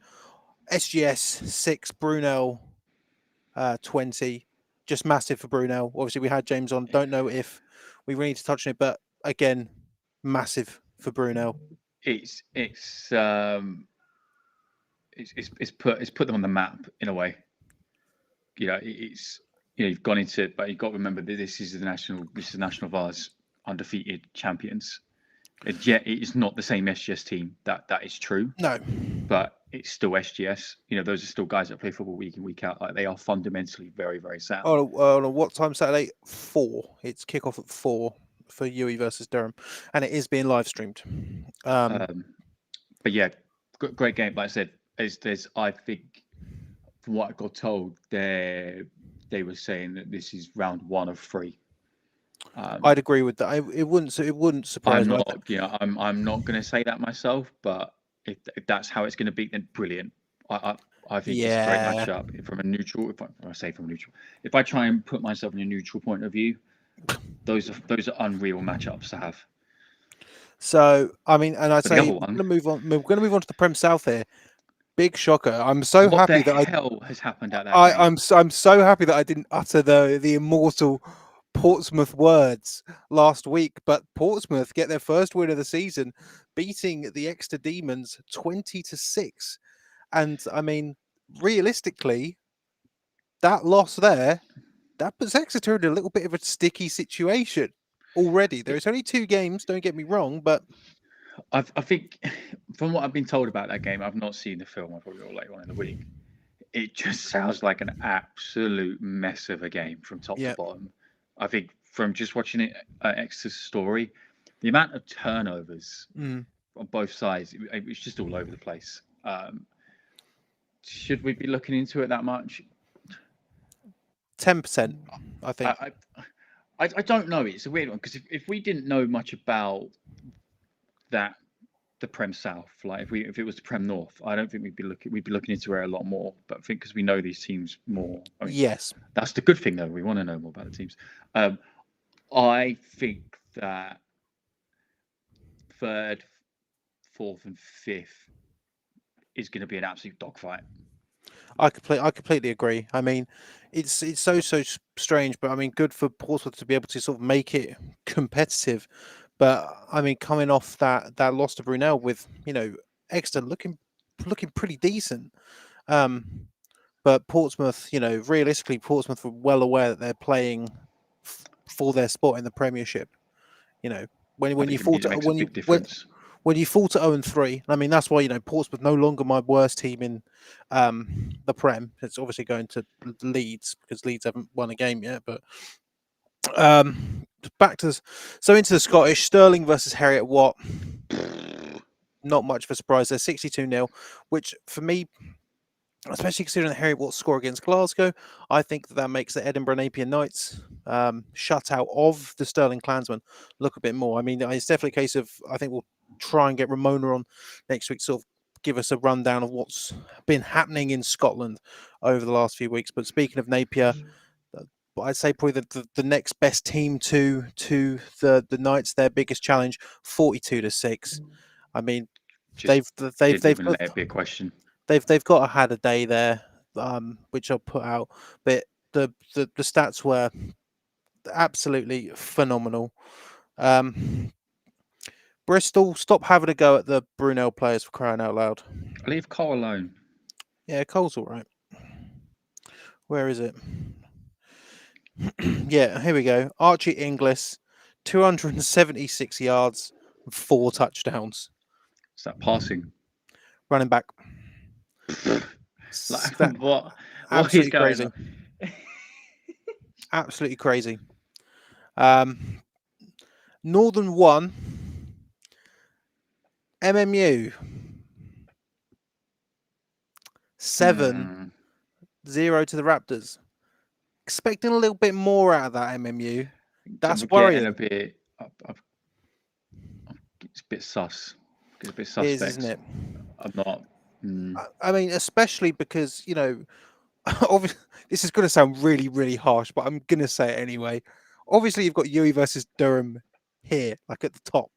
SGS 6, Brunel 20. just massive for Brunel. Obviously, we had James on. Don't know if we really need to touch on it, but again, massive for Brunel. It's put them on the map in a way. You've gone into it, but you've got to remember that this is National Vars undefeated champions. And yet it is not the same SGS team. That is true. No, but it's still SGS. Those are still guys that play football week in, week out. Like, they are fundamentally very, very sound. On what time Saturday? 4. It's kickoff at 4 for UE versus Durham, and it is being live streamed. But yeah, great game. Like I said, I think from what I got told, they were saying that this is round 1 of 3. I'd agree with that. It wouldn't surprise I'm me. not, I'm not going to say that myself, but if that's how it's going to be, then brilliant. I think it's a great matchup from a neutral. If I try and put myself in a neutral point of view, those are unreal matchups to have. So I mean, and I'd But say the other we're one- going to move on. We're going to move on to the Prem South here. Big shocker! I'm so What happy the that hell has happened at that game? I'm so happy that I didn't utter the immortal Portsmouth words last week. But Portsmouth get their first win of the season, beating the Exeter Demons 20-6. And I mean, realistically, that loss there, that puts Exeter in a little bit of a sticky situation already. There's only 2 games, don't get me wrong, but I think from what I've been told about that game, I've not seen the film. I probably will later on in the week. It just sounds like an absolute mess of a game from top to bottom. I think from just watching it, Exeter's story, the amount of turnovers on both sides, it was just all over the place. Should we be looking into it that much? 10%, I think. I don't know. It's a weird one because if we didn't know much about the Prem South, like if it was the Prem North, I don't think we'd be looking into it a lot more. But I think because we know these teams more, Yes, that's the good thing though. We want to know more about the teams. I think that 3rd, 4th, and 5th is going to be an absolute dogfight. I completely agree. I mean, it's so strange, but I mean, good for Portsmouth to be able to sort of make it competitive. But I mean, coming off that loss to Brunel with Exeter looking pretty decent. But Portsmouth, realistically, Portsmouth were well aware that they're playing for their spot in the Premiership. When you fall to when you fall to 0-3, I mean that's why Portsmouth no longer my worst team in the Prem. It's obviously going to Leeds because Leeds haven't won a game yet. But back to into the Scottish, Stirling versus Heriot Watt. Not much of a surprise there, 62-0, which for me, especially considering the Heriot Watt score against Glasgow, I think that makes the Edinburgh Napier Knights shutout of the Stirling Klansmen look a bit more. I mean, it's definitely a case of, I think we'll try and get Ramona on next week, sort of give us a rundown of what's been happening in Scotland over the last few weeks. But speaking of Napier, I'd say probably the next best team to the Knights, their biggest challenge, 42-6. I mean, they've let it be a question. They've got a had a day there, which I'll put out. But the stats were absolutely phenomenal. Bristol, stop having a go at the Brunel players, for crying out loud. Leave Cole alone. Yeah, Cole's all right. Where is it? Yeah, here we go. Archie Inglis, 276 yards, 4 touchdowns. Is that passing? Running back. What absolutely is going crazy. on? Absolutely crazy. Northern 1, MMU 7-0 to the Raptors. Expecting a little bit more out of that MMU. That's worrying. It's a bit sus. It's a bit suspect. It is, isn't it? I'm not. I mean, especially because, obviously, this is going to sound really, really harsh, but I'm going to say it anyway. Obviously, you've got UE versus Durham here, like at the top.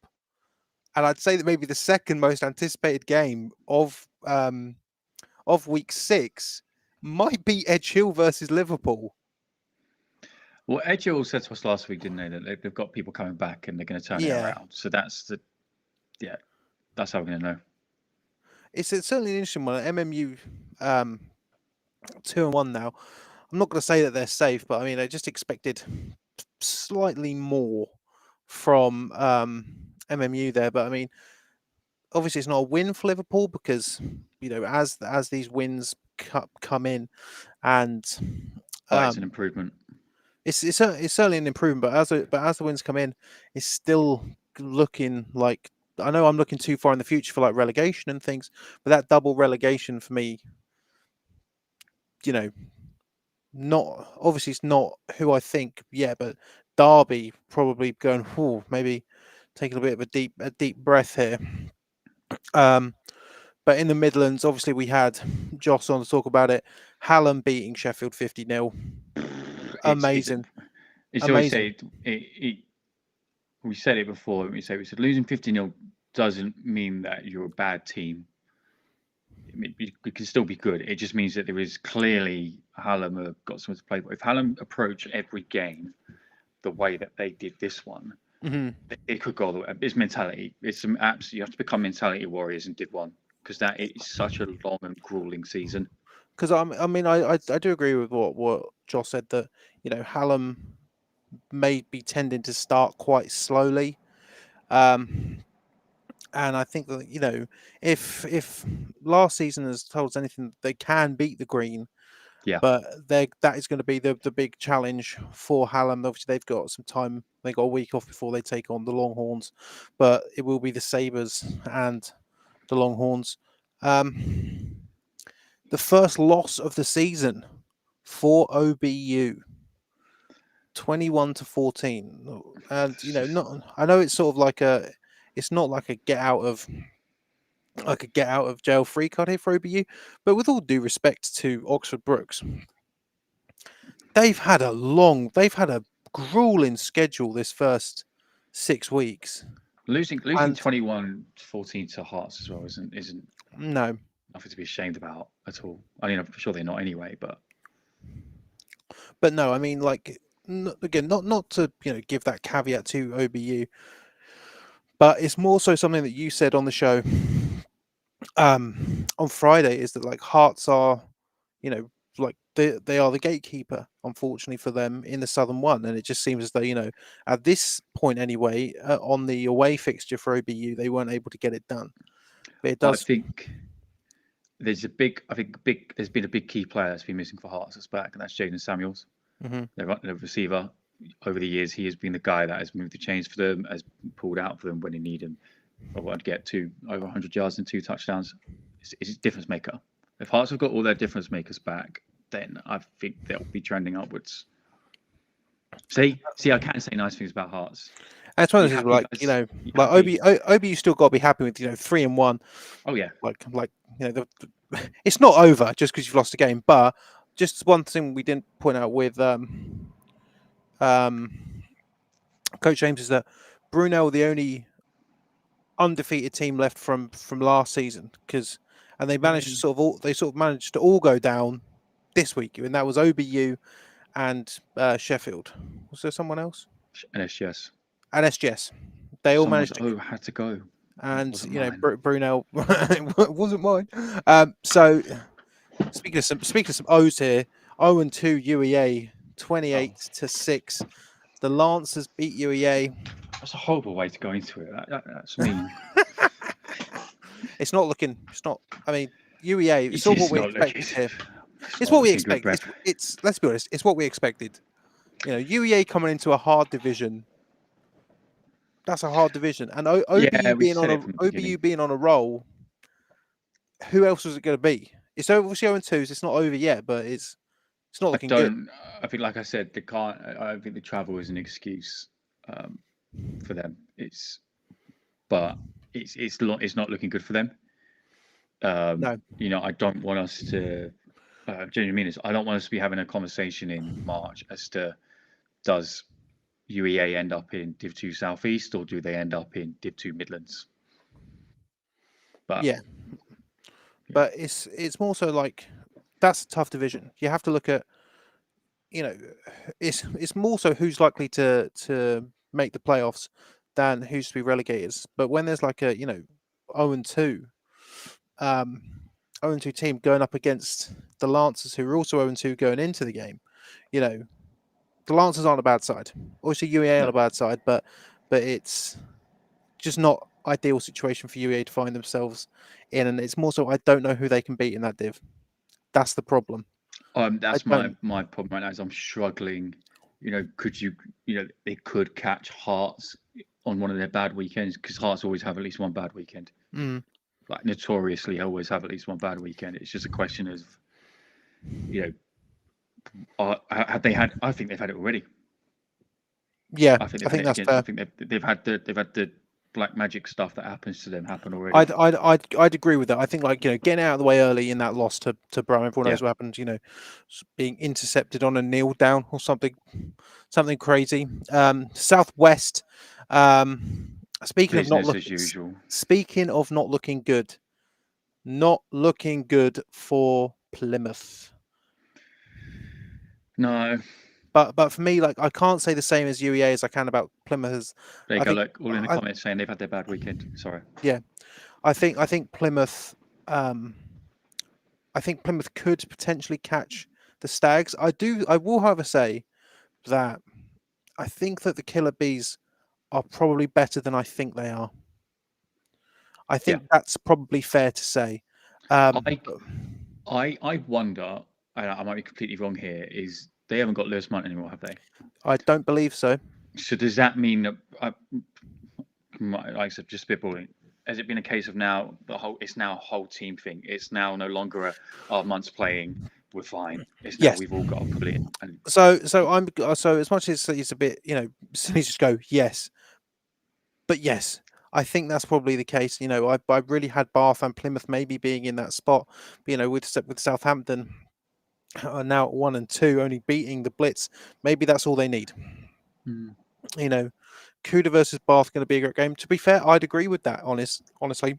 And I'd say that maybe the second most anticipated game of week 6 might be Edge Hill versus Liverpool. Well, Edge all said to us last week, didn't they, that they've got people coming back and they're going to turn it Yeah. around. So that's that's how we're going to know. It's certainly an interesting one. MMU 2-1 now. I'm not going to say that they're safe, but I mean, I just expected slightly more from MMU there. But I mean, obviously, it's not a win for Liverpool because as these wins come in, and It's an improvement. It's certainly an improvement, but as the wins come in, it's still looking like, I know I'm looking too far in the future for like relegation and things, but that double relegation for me, not obviously it's not who I think. Yeah, but Derby probably going, maybe taking a bit of a deep breath here. But in the Midlands, obviously we had Joss on to talk about it. Hallam beating Sheffield 50-0. Amazing. It's always said we said it before. We said losing 50-0 doesn't mean that you're a bad team. It can still be good. It just means that there is clearly Hallam have got something to play for. If Hallam approach every game the way that they did this one, it could go all the way. It's mentality. It's some absolute. You have to become mentality warriors in Div 1 because that is such a long and grueling season. Because I mean, I do agree with what Josh said, that Hallam may be tending to start quite slowly. And I think that, if last season has told us anything, they can beat the Green. Yeah. But that is going to be the big challenge for Hallam. Obviously, they've got some time. They got a week off before they take on the Longhorns. But it will be the Sabres and the Longhorns. The first loss of the season for OBU. 21-14. And I know it's sort of it's not like a get out of jail free card here for OBU, but with all due respect to Oxford Brookes, they've had a grueling schedule this first 6 weeks. Losing 21-14 to Hearts as well isn't no nothing to be ashamed about at all. I mean, I'm sure they're not anyway, but no, I mean, again, not to give that caveat to OBU, but it's more so something that you said on the show on Friday, is that Hearts are, they are the gatekeeper, unfortunately for them, in the Southern One, and it just seems as though at this point anyway, on the away fixture for OBU, they weren't able to get it done. But it does. I think there's been a big key player that's been missing for Hearts that's back, and that's Jaden Samuels. The receiver. Over the years, he has been the guy that has moved the chains for them, has pulled out for them when they need him. I want to get to over 100 yards and 2 touchdowns. It's a difference maker. If Hearts have got all their difference makers back, then I think they'll be trending upwards. See, I can't say nice things about Hearts. That's one of those things, OBU still got to be happy with 3-1. Oh yeah, it's not over just because you've lost a game. But just one thing we didn't point out with Coach James is that Brunel the only undefeated team left from last season, and they managed to managed to all go down this week, and that was OBU and Sheffield. Was there someone else? And SGS. And SGS. They all managed to. Had to go. And Brunel wasn't mine. So speaking of some O's here, 0-2 UEA, 28-6. The Lancers beat UEA. That's a horrible way to go into it. That's mean. It's not. I mean, UEA. It's all what we expected here. It's what we expected. It's let's be honest. It's what we expected. UEA coming into a hard division. That's a hard division, and OBU being on a roll. Who else was it going to be? It's obviously 0-2. It's not over yet, but it's not looking good. I think, like I said, I think the travel is an excuse for them. It's not looking good for them. No. I don't want us to. Genuinely mean this. I don't want us to be having a conversation in March as to does UEA end up in Div 2 Southeast or do they end up in Div 2 Midlands? But but it's more so that's a tough division. You have to look at it's more so who's likely to make the playoffs than who's to be relegated. But when there's like a 0-2, 0-2 team going up against the Lancers, who are also 0-2 going into the game, the Lancers aren't a bad side. Obviously, UEA aren't a bad side, but it's just not ideal situation for UEA to find themselves in, and it's more so I don't know who they can beat in that div. That's the problem. That's my problem right now. Is I'm struggling. Could you? They could catch Hearts on one of their bad weekends, because Hearts always have at least one bad weekend. Like notoriously, always have at least one bad weekend. It's just a question of, have they had? I think they've had it already. Yeah, I think that's fair. I think they've had the black magic stuff that happens to them happen already. I'd agree with that. I think getting out of the way early in that loss to Brum, everyone knows what happened. Being intercepted on a kneel down or something crazy. Southwest. Speaking of not looking good, for Plymouth. No. But for me, I can't say the same as UEA as I can about Plymouth. There you go. Look, all in the comments saying they've had their bad weekend. Sorry. Yeah, I think Plymouth. I think Plymouth could potentially catch the Stags. I will, however, say that I think that the Killer Bees are probably better than I think they are. I think that's probably fair to say. I wonder. I might be completely wrong here. Is they haven't got Lewis Munt anymore, have they? I don't believe so. So does that mean that, like I said, just spitballing, has it been a case of now it's now a whole team thing? It's now no longer our Munt's playing, we're fine. It's now we've all got to put it in. So as much as it's a bit, silly to go yes, but yes, I think that's probably the case. I really had Bath and Plymouth maybe being in that spot, with Southampton now at 1 and 2, only beating the Blitz. Maybe that's all they need. Cuda versus Bath going to be a great game. To be fair, I'd agree with that. Honestly,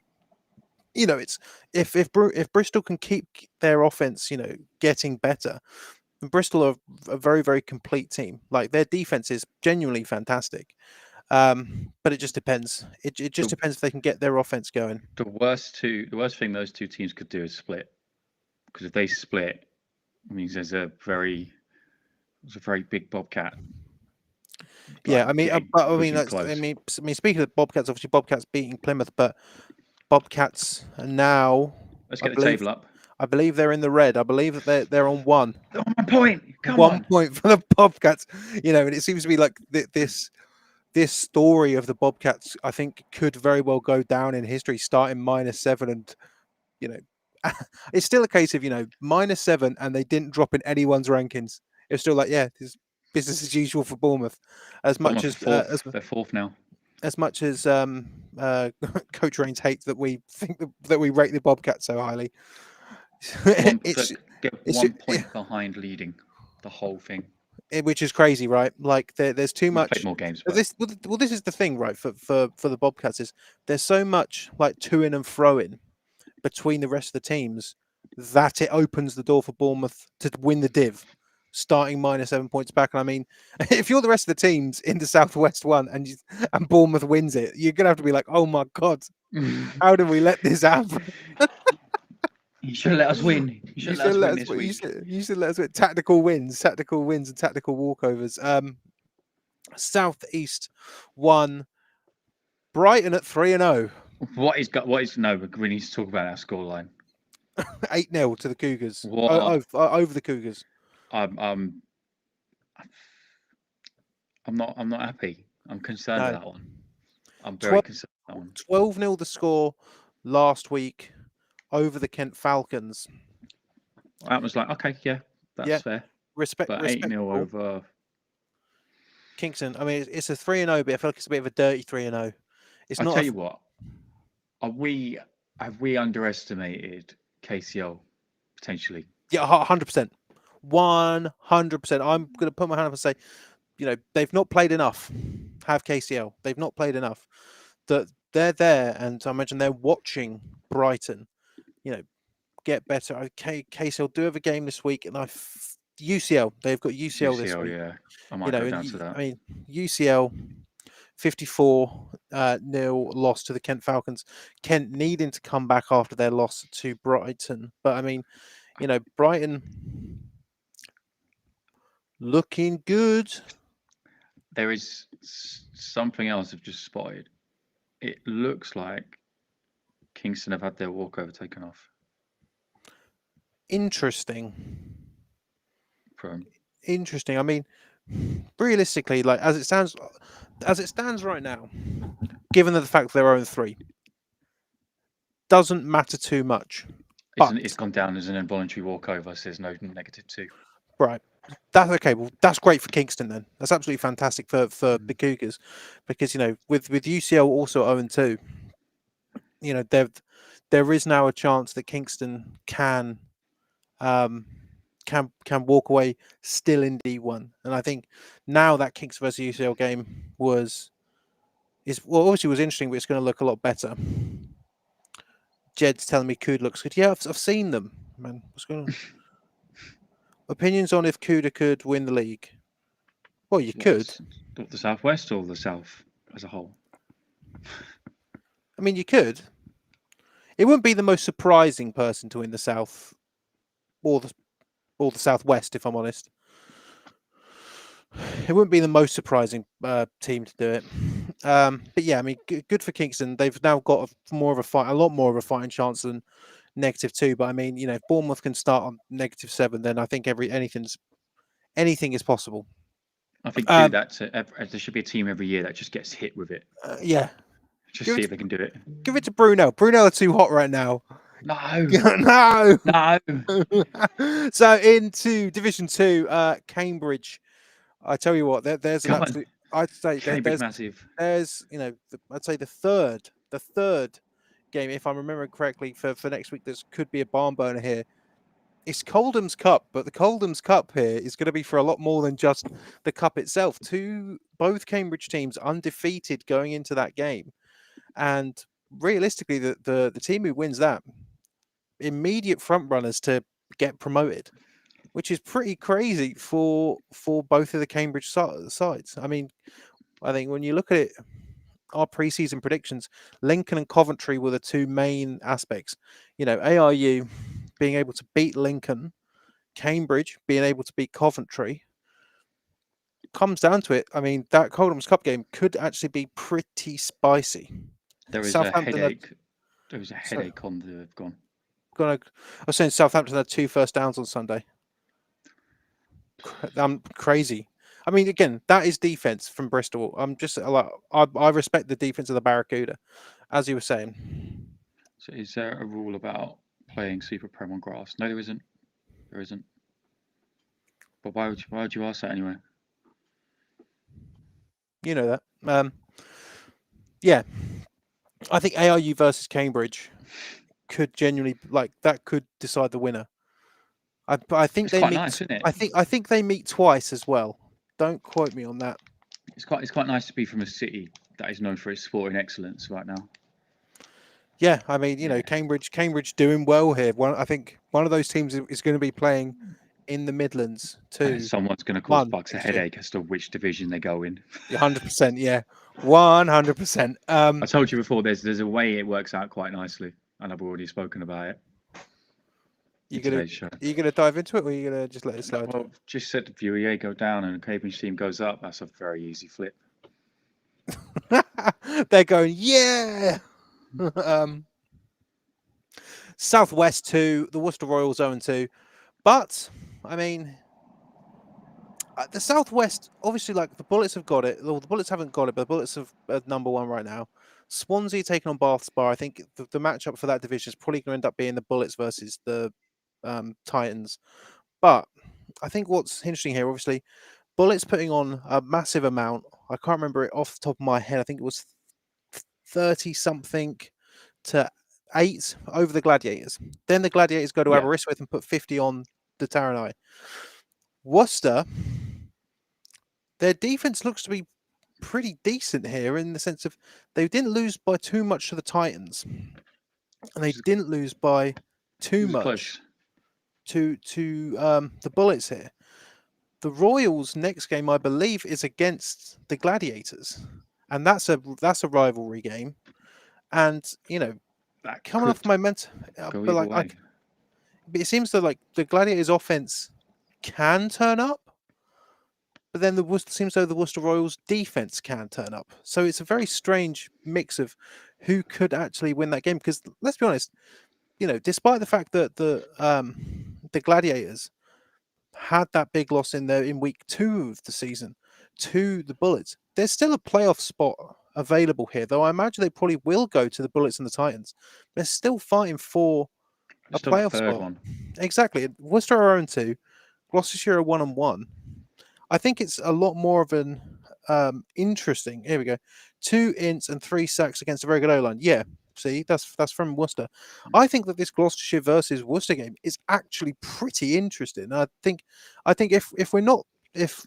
it's if Bristol can keep their offense, getting better, and Bristol are a very, very complete team. Like, their defense is genuinely fantastic. But it just depends. It just depends if they can get their offense going. The worst thing those two teams could do is split, because if they split, it means there's a very big Bobcat. Yeah, I mean, speaking of Bobcats, obviously Bobcats beating Plymouth, but Bobcats are now. Let's get the table up. I believe they're in the red. I believe that they're on 1. 1 point. Come on. 1 point for the Bobcats. And it seems to be like this story of the Bobcats, I think, could very well go down in history, starting -7, and it's still a case of -7, and they didn't drop in anyone's rankings. It's still like, this business as usual for Bournemouth. As much as they're fourth now. As much as Coach Rains hates that we think that we rate the Bobcats so highly. Get 1 point behind leading the whole thing. Which is crazy, right? Like there's too much. Played more games. This is the thing, right? For the Bobcats, is there's so much like to in and fro in between the rest of the teams that it opens the door for Bournemouth to win the div, starting -7 points back. And I mean, if you're the rest of the teams in the Southwest one and Bournemouth wins it, you're gonna have to be like, oh my god, how did we let this happen? You should let us win. You should let us win this week. You should let us win. Tactical wins, and tactical walkovers. Southeast 1, Brighton at 3-0. What is no? We need to talk about our scoreline. 8-0 to the Cougars. Over the Cougars. I'm not happy. I'm concerned with that one. I'm very concerned with that one. 12-0 the score last week over the Kent Falcons. That was like, okay, that's fair. But 8-0 over Kingston. I mean, it's a 3-0, but I feel like it's a bit of a dirty 3-0. I'll tell you what. Have we underestimated KCL potentially? Yeah, 100%. 100%. I'm going to put my hand up and say, they've not played enough. Have KCL? They've not played enough. That they're there, and I imagine they're watching Brighton, get better. Okay, KCL do have a game this week, and UCL. They've got UCL this UCL, week. yeah. I You might know, go and down to that. I mean, UCL 54-0 loss to the Kent Falcons. Kent needing to come back after their loss to Brighton, but I mean, you know, Brighton looking good. There is something else I've just spotted. It looks like Kingston have had their walkover taken off Interesting. from. Interesting. I mean, realistically, like as it stands right now, given the fact they're 0-3, doesn't matter too much. But It's gone down as an involuntary walkover, so there's no -2. right, that's okay. Well, that's great for Kingston then. That's absolutely fantastic for the Cougars, because you know with UCL also 0-2, you know there is now a chance that Kingston can walk away still in D1, and I think now that Kingston versus UCL game obviously was interesting, but it's going to look a lot better. Jed's telling me Cuda looks good. Yeah, I've seen them, man. What's going on? Opinions on if Cuda could win the league? Well, you could. The Southwest or the South as a whole? I mean, you could. It wouldn't be the most surprising person to win the South or the Southwest, if I'm honest. It wouldn't be the most surprising team to do it. But yeah, I mean, good for Kingston. They've now got a lot more of a fighting chance than -2. But I mean, you know, if Bournemouth can start on -7, then I think anything is possible. I think too that there should be a team every year that just gets hit with it. Yeah. Just see if they can do it. Give it to Brunel. Brunel are too hot right now. No. No. So into Division 2, Cambridge. I tell you what, there's an absolute. I'd say Cambridge massive. There's I'd say the third game, if I'm remembering correctly, for next week. This could be a barn burner here. It's Coldham's Cup, but the Coldham's Cup here is going to be for a lot more than just the cup itself. Both Cambridge teams undefeated going into that game, and realistically, the team who wins that, immediate front runners to get promoted, which is pretty crazy for both of the Cambridge sides. I mean, I think when you look at it, our preseason predictions, Lincoln and Coventry were the two main aspects. You know, ARU being able to beat Lincoln, Cambridge being able to beat Coventry. Comes down to it, I mean, that Coldham's Cup game could actually be pretty spicy. There is a headache. There was a headache on the gone. I was saying Southampton had 2 first downs on Sunday. Crazy. I mean, again, that is defense from Bristol. I'm just like, I respect the defense of the Barracuda, as you were saying. So, is there a rule about playing Super Prem on grass? No, there isn't. There isn't. But why would you ask that anyway? You know that. Yeah, I think ARU versus Cambridge could genuinely that could decide the winner. I think it's they quite meet. Nice, isn't it? I think they meet twice as well. Don't quote me on that. It's quite nice to be from a city that is known for its sporting excellence right now. Yeah, I mean, you know, Cambridge doing well here. I think one of those teams is going to be playing in the Midlands too. And someone's going to cause Bucks a headache as to which division they go in. 100%, yeah, 100%. I told you before, there's a way it works out quite nicely, and I've already spoken about it. Are you gonna dive into it, or are you gonna just let it slide? Well, just said the VUEA go down and the Cambridge team goes up. That's a very easy flip. They're going, yeah. Southwest 2, the Worcester Royals 0-2, but I mean, the Southwest obviously, like, the Bullets have got it. Well, the Bullets haven't got it, but the Bullets are #1 right now. Swansea taking on Bath Spa. I think the matchup for that division is probably going to end up being the Bullets versus the Titans. But I think what's interesting here, obviously, Bullets putting on a massive amount. I can't remember it off the top of my head. I think it was 30-something to 8 over the Gladiators. Then the Gladiators go to Aberystwyth and put 50 on the Taranai. Worcester, their defense looks to be pretty decent here in the sense of they didn't lose by too much to the Titans, and they didn't lose by too much to the Bullets here. the Royals' next game, I believe, is against the Gladiators, and that's a rivalry game. And That coming could off momentum, go but either like way. it seems that like the Gladiators' offense can turn up, but then seems though the Worcester Royals' defense can turn up. So it's a very strange mix of who could actually win that game. Because let's be honest, despite the fact that the Gladiators had that big loss in week 2 of the season to the Bullets, there's still a playoff spot available here. Though I imagine they probably will go to the Bullets and the Titans. They're still fighting for a Still a playoff third spot. one. Exactly. Worcester are 0-2. Gloucestershire are 1-1. I think it's a lot more of an interesting. Here we go. 2 ints and 3 sacks against a very good O-line. Yeah, see, that's from Worcester. I think that this Gloucestershire versus Worcester game is actually pretty interesting. I think if we're not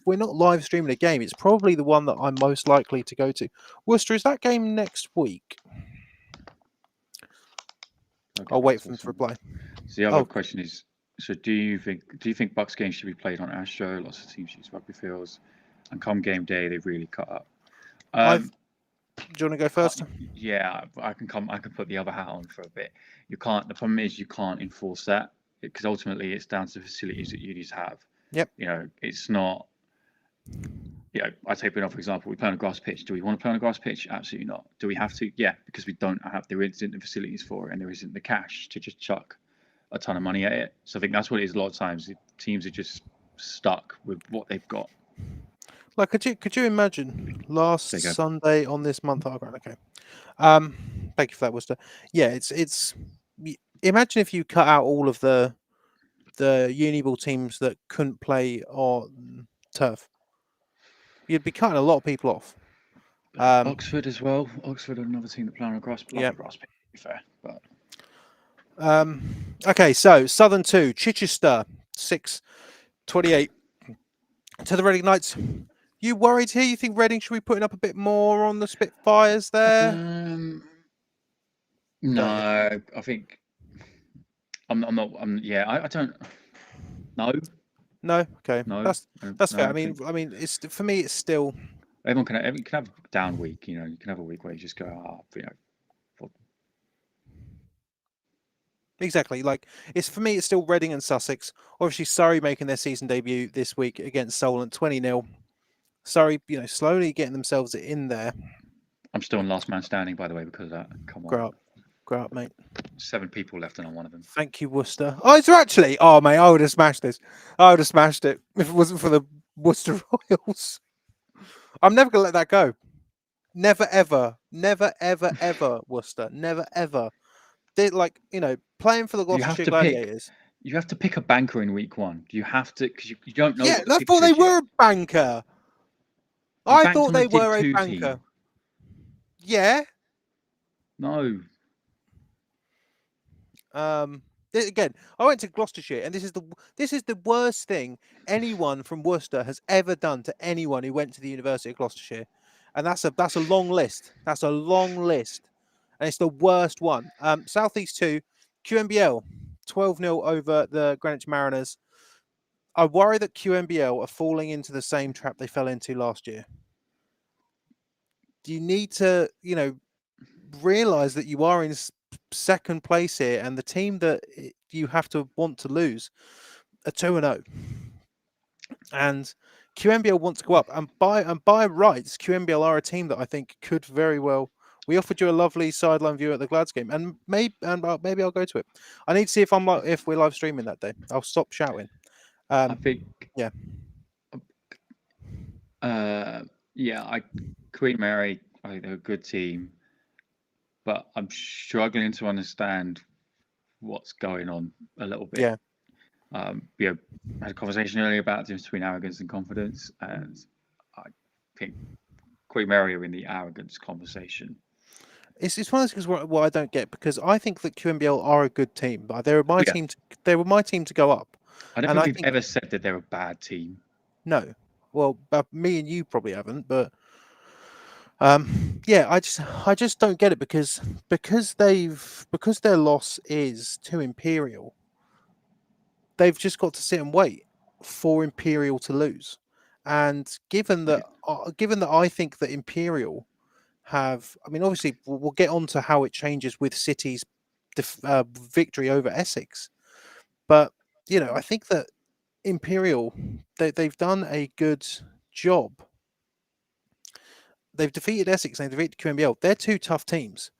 live streaming a game, it's probably the one that I'm most likely to go to. Worcester, is that game next week? I'll wait for them to reply. So the other question is: so do you think Bucks games should be played on Astro? Lots of teams use rugby fields, and come game day they really cut up. Do you want to go first? Yeah, I can put the other hat on for a bit. You can't. The problem is you can't enforce that because ultimately it's down to the facilities that unis have. Yep. It's not. I take Brunel for example. We play on a grass pitch. Do we want to play on a grass pitch? Absolutely not. Do we have to? Yeah, because there isn't the facilities for it, and there isn't the cash to just chuck a ton of money at it. So I think that's what it is. A lot of times, teams are just stuck with what they've got. Like, could you imagine last Sunday on this month? Oh, right, okay. Thank you for that, Worcester. Yeah, it's. Imagine if you cut out all of the Uniball teams that couldn't play on turf. You'd be cutting a lot of people off. Oxford as well. Oxford are another team that play on a grass pitch. To be fair, but. Okay, so Southern 2, Chichester 6-28 to the Reading Knights. You worried here? You think Reading should be putting up a bit more on the Spitfires there? No, I think I'm not. I don't. No. No. Okay. No. That's fair. I mean, it's for me. It's still. Everyone can have a down week. You can have a week where you just go, Exactly. Like it's for me. It's still Reading and Sussex. Obviously, Surrey making their season debut this week against Solent, 20-0. Surrey, slowly getting themselves in there. I'm still on last man standing, by the way, because of that. Come on. Grow up, mate. 7 people left and I'm one of them. Thank you, Worcester. Oh, is there actually? Oh, mate, I would have smashed this. I would have smashed it if it wasn't for the Worcester Royals. I'm never gonna let that go. Never ever, Worcester. Never ever. They're playing for the Gloucestershire Gladiators. You have to pick a banker in week 1. You have to, because you don't know. Yeah, I thought they were a banker. I thought they were a banker. Yeah. No. Again, I went to Gloucestershire, and this is the worst thing anyone from Worcester has ever done to anyone who went to the University of Gloucestershire, and that's a long list. That's a long list, and it's the worst one. South East 2, QMBL, 12-0 over the Greenwich Mariners. I worry that QMBL are falling into the same trap they fell into last year. You need to, realize that you are in second place here, and the team that you have to want to lose are 2-0, and QMBL want to go up. And by rights, QMBL are a team that I think could very well. We offered you a lovely sideline view at the Glads game, and maybe I'll go to it. I need to see if we're live streaming that day. I'll stop shouting. I think. Yeah. Queen Mary, I think they're a good team, but I'm struggling to understand what's going on a little bit. Yeah. I had a conversation earlier about the difference between arrogance and confidence, and I think Queen Mary are in the arrogance conversation. It's one of those things what I don't get, because I think that QMBL are a good team, but they were my team. They were my team to go up. I don't think we've ever said that they're a bad team. No. Well, me and you probably haven't, but I just don't get it, because their loss is to Imperial. They've just got to sit and wait for Imperial to lose. And given that I think that Imperial have, I mean, obviously we'll get on to how it changes with City's victory over Essex, but I think that Imperial, they've done a good job. They've defeated Essex and they've defeated QMBL. They're two tough teams.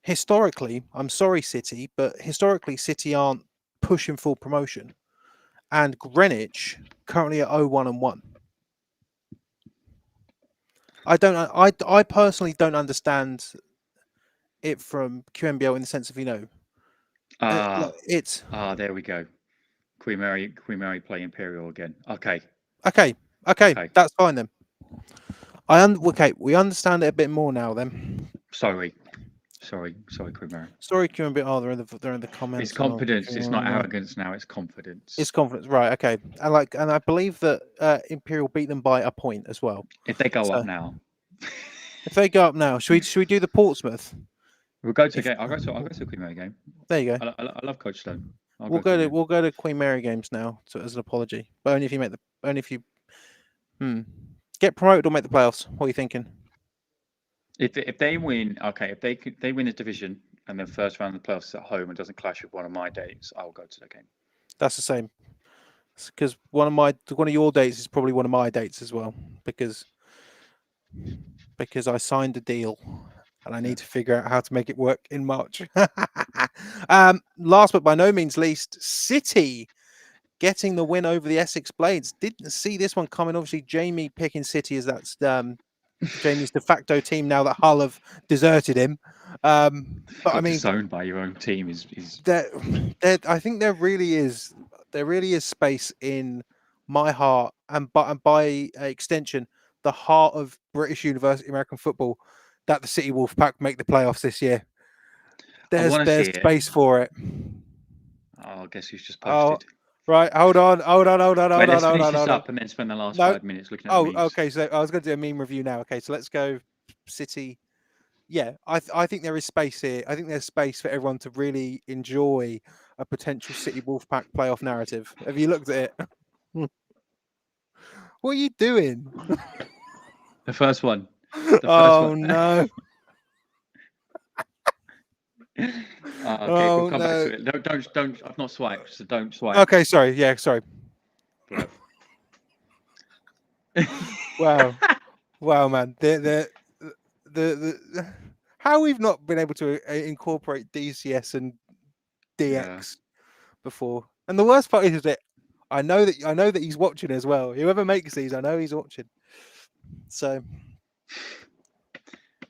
Historically, I'm sorry, City, but historically, City aren't pushing for promotion. And Greenwich currently at 0-1-1. I personally don't understand it from QMBL in the sense of it's there we go. Queen Mary play Imperial again. Okay, that's fine then. We understand it a bit more now then. Sorry, Queen Mary. Sorry, QMBL. They're in the comments. It's confidence. It's not arrogance now. It's confidence. It's confidence, right? Okay, and I believe that Imperial beat them by a point as well. If they go up now. If they go up now, should we do the Portsmouth? We'll go to a game. I'll go to a Queen Mary game. There you go. I love Coach Stone. We'll go to Queen Mary games now as an apology, but only if you get promoted or make the playoffs. What are you thinking? If they win, if they win the division and then first round of the playoffs at home and doesn't clash with one of my dates, I'll go to that game. That's the same, because one of your dates is probably one of my dates as well, because I signed a deal. And I need to figure out how to make it work in March. Last but by no means least, City getting the win over the Essex Blades. Didn't see this one coming. Obviously, Jamie picking City as that's Jamie's de facto team now that Hull have deserted him. But I mean, disowned by your own team is. I think there really is space in my heart and by extension the heart of British University American football, that the City Wolfpack make the playoffs this year. There's space for it. Oh, I guess who's just posted. Right, hold on. Let's finish this up and then spend the last 5 minutes looking at memes. Okay, so I was going to do a meme review now. Okay, so let's go City. Yeah, I think there is space here. I think there's space for everyone to really enjoy a potential City Wolfpack playoff narrative. Have you looked at it? What are you doing? The first one. No. Okay, we'll come back to it. Don't. I've not swiped, so don't swipe. Okay, sorry. Yeah, sorry. Wow, man. The how we've not been able to incorporate DCS and DX before, and the worst part is that I know that he's watching as well. Whoever makes these, I know he's watching. So.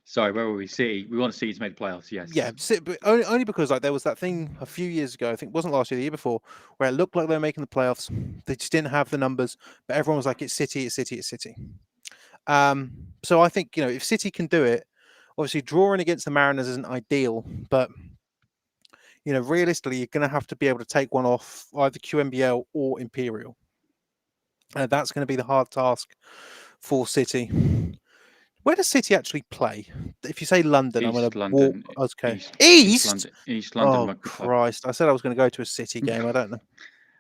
Sorry, where were we? City. We want to see to make the playoffs. Yes. Yeah, but only because there was that thing a few years ago. I think it wasn't last year, the year before, where it looked like they were making the playoffs. They just didn't have the numbers, but everyone was like, "It's City, it's City, it's City." So I think if City can do it, obviously drawing against the Mariners isn't ideal, but realistically, you're going to have to be able to take one off either QMBL or Imperial. That's going to be the hard task for City. Where does City actually play? If you say London, I'm going to walk. Okay, East London. Oh Christ! I said I was going to go to a City game. I don't know.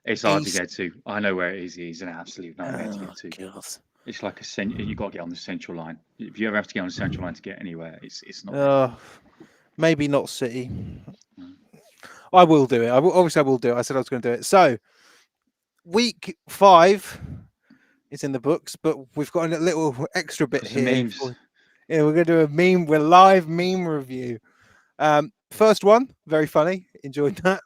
It's hard to get to. I know where it is. It's an absolute nightmare to get to. God. It's like you got to get on the central line. If you ever have to get on the central line to get anywhere, it's not. Maybe not City. I will do it. Obviously, I will do it. I said I was going to do it. So, week 5. It's in the books, but we've got a little extra bit here. Memes. Yeah, we're going to do a meme. We're live meme review. First one, very funny. Enjoyed that.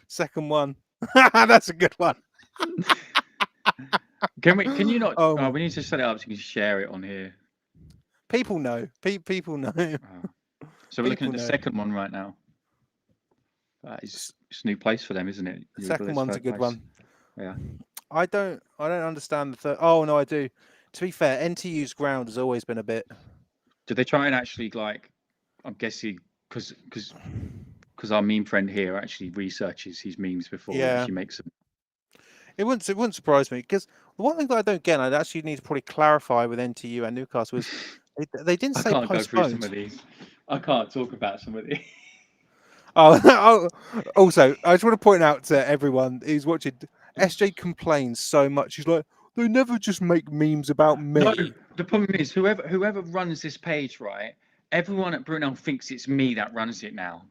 Second one, that's a good one. Can you not? We need to set it up so you can share it on here. People know. People know. So we're looking at the second one right now. It's a new place for them, isn't it? The second one's a good one. Yeah. I don't understand the third. Oh no, I do. To be fair, NTU's ground has always been a bit. Did they try and actually I'm guessing because our meme friend here actually researches his memes before she makes them. It wouldn't surprise me, because the one thing that I don't get, I'd actually need to probably clarify with NTU and Newcastle, is they didn't say postponed. Go through some of these. I can't talk about some of these. Oh, also, I just want to point out to everyone who's watching, SJ complains so much. He's like, they never just make memes about me. No, the problem is whoever runs this page, right? Everyone at Brunel thinks it's me that runs it now.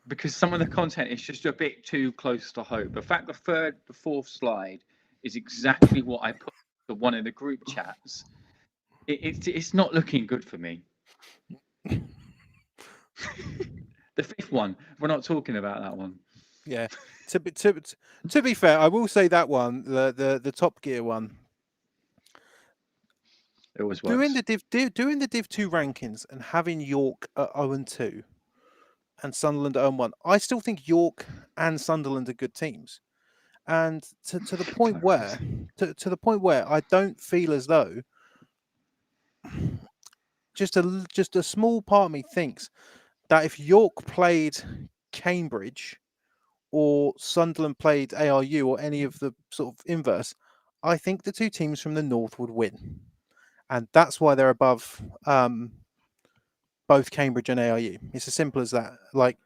Because some of the content is just a bit too close to home. The fact the fourth slide is exactly what I put to one of the group chats. It's not looking good for me. The fifth one, we're not talking about that one. Yeah. To be fair, I will say that one, the Top Gear one, It always works. doing the Div 2 rankings and having York at 0-2 and Sunderland at 0-1, I still think York and Sunderland are good teams. And to the point where to the point where I don't feel as though just a small part of me thinks that if York played Cambridge or Sunderland played ARU or any of the sort of inverse, I think the two teams from the north would win. And that's why they're above both Cambridge and ARU. It's as simple as that. Like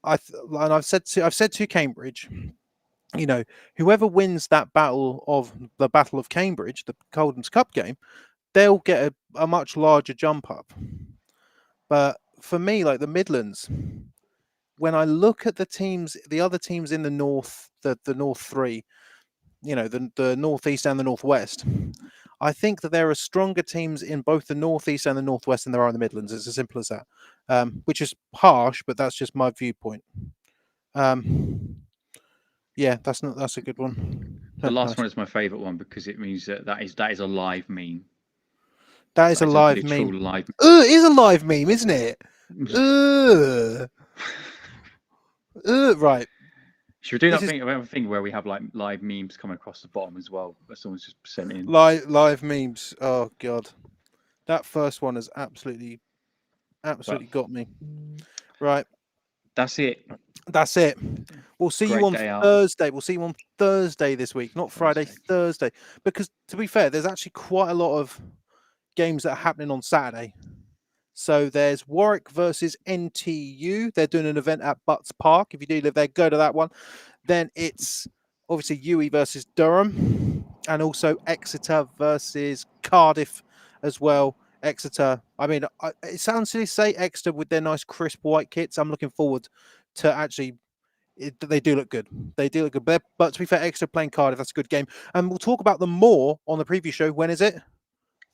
I've said to Cambridge, you know, whoever wins that battle of Cambridge, the Coldham's Cup game, they'll get a much larger jump up. But for me, like the Midlands, when I look at the other teams in the north, the north three, you know, the northeast and the northwest, I think that there are stronger teams in both the northeast and the northwest than there are in the Midlands. It's as simple as that, which is harsh, but that's just my viewpoint. Yeah, that's a good one. The last one is my favourite one because it means that is a live meme. That is a live literal meme. Live... It is a live meme, isn't it? Right. Should we do that thing where we have like live memes coming across the bottom as well? That someone's just sent in. Live memes. Oh god, that first one has absolutely got me. Right. That's it. We'll see you on Thursday. We'll see you on Thursday this week, not Friday, Thursday. Because to be fair, there's actually quite a lot of games that are happening on Saturday. So there's Warwick versus NTU. They're doing an event at Butts Park. If you do live there, go to that one. Then it's obviously UE versus Durham, and also Exeter versus Cardiff as well. Exeter. I mean, it sounds silly to say Exeter with their nice crisp white kits. I'm looking forward to actually. They do look good. They do look good. But to be fair, Exeter playing Cardiff, that's a good game. And we'll talk about them more on the preview show. When is it?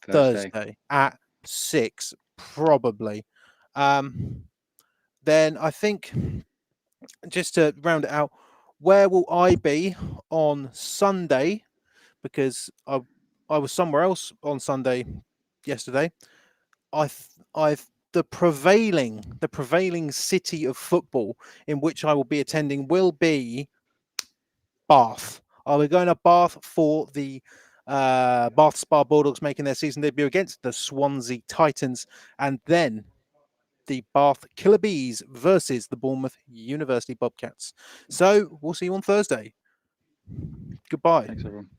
Thursday at 6, probably. Then I think, just to round it out, where will I be on Sunday? Because I was somewhere else on Sunday yesterday. The prevailing city of football in which I will be attending will be Bath. I'll be going to Bath for the Bath Spa Bulldogs making their season debut against the Swansea Titans, and then the Bath Killer Bees versus the Bournemouth University Bobcats. So we'll see you on Thursday. Goodbye. Thanks, everyone.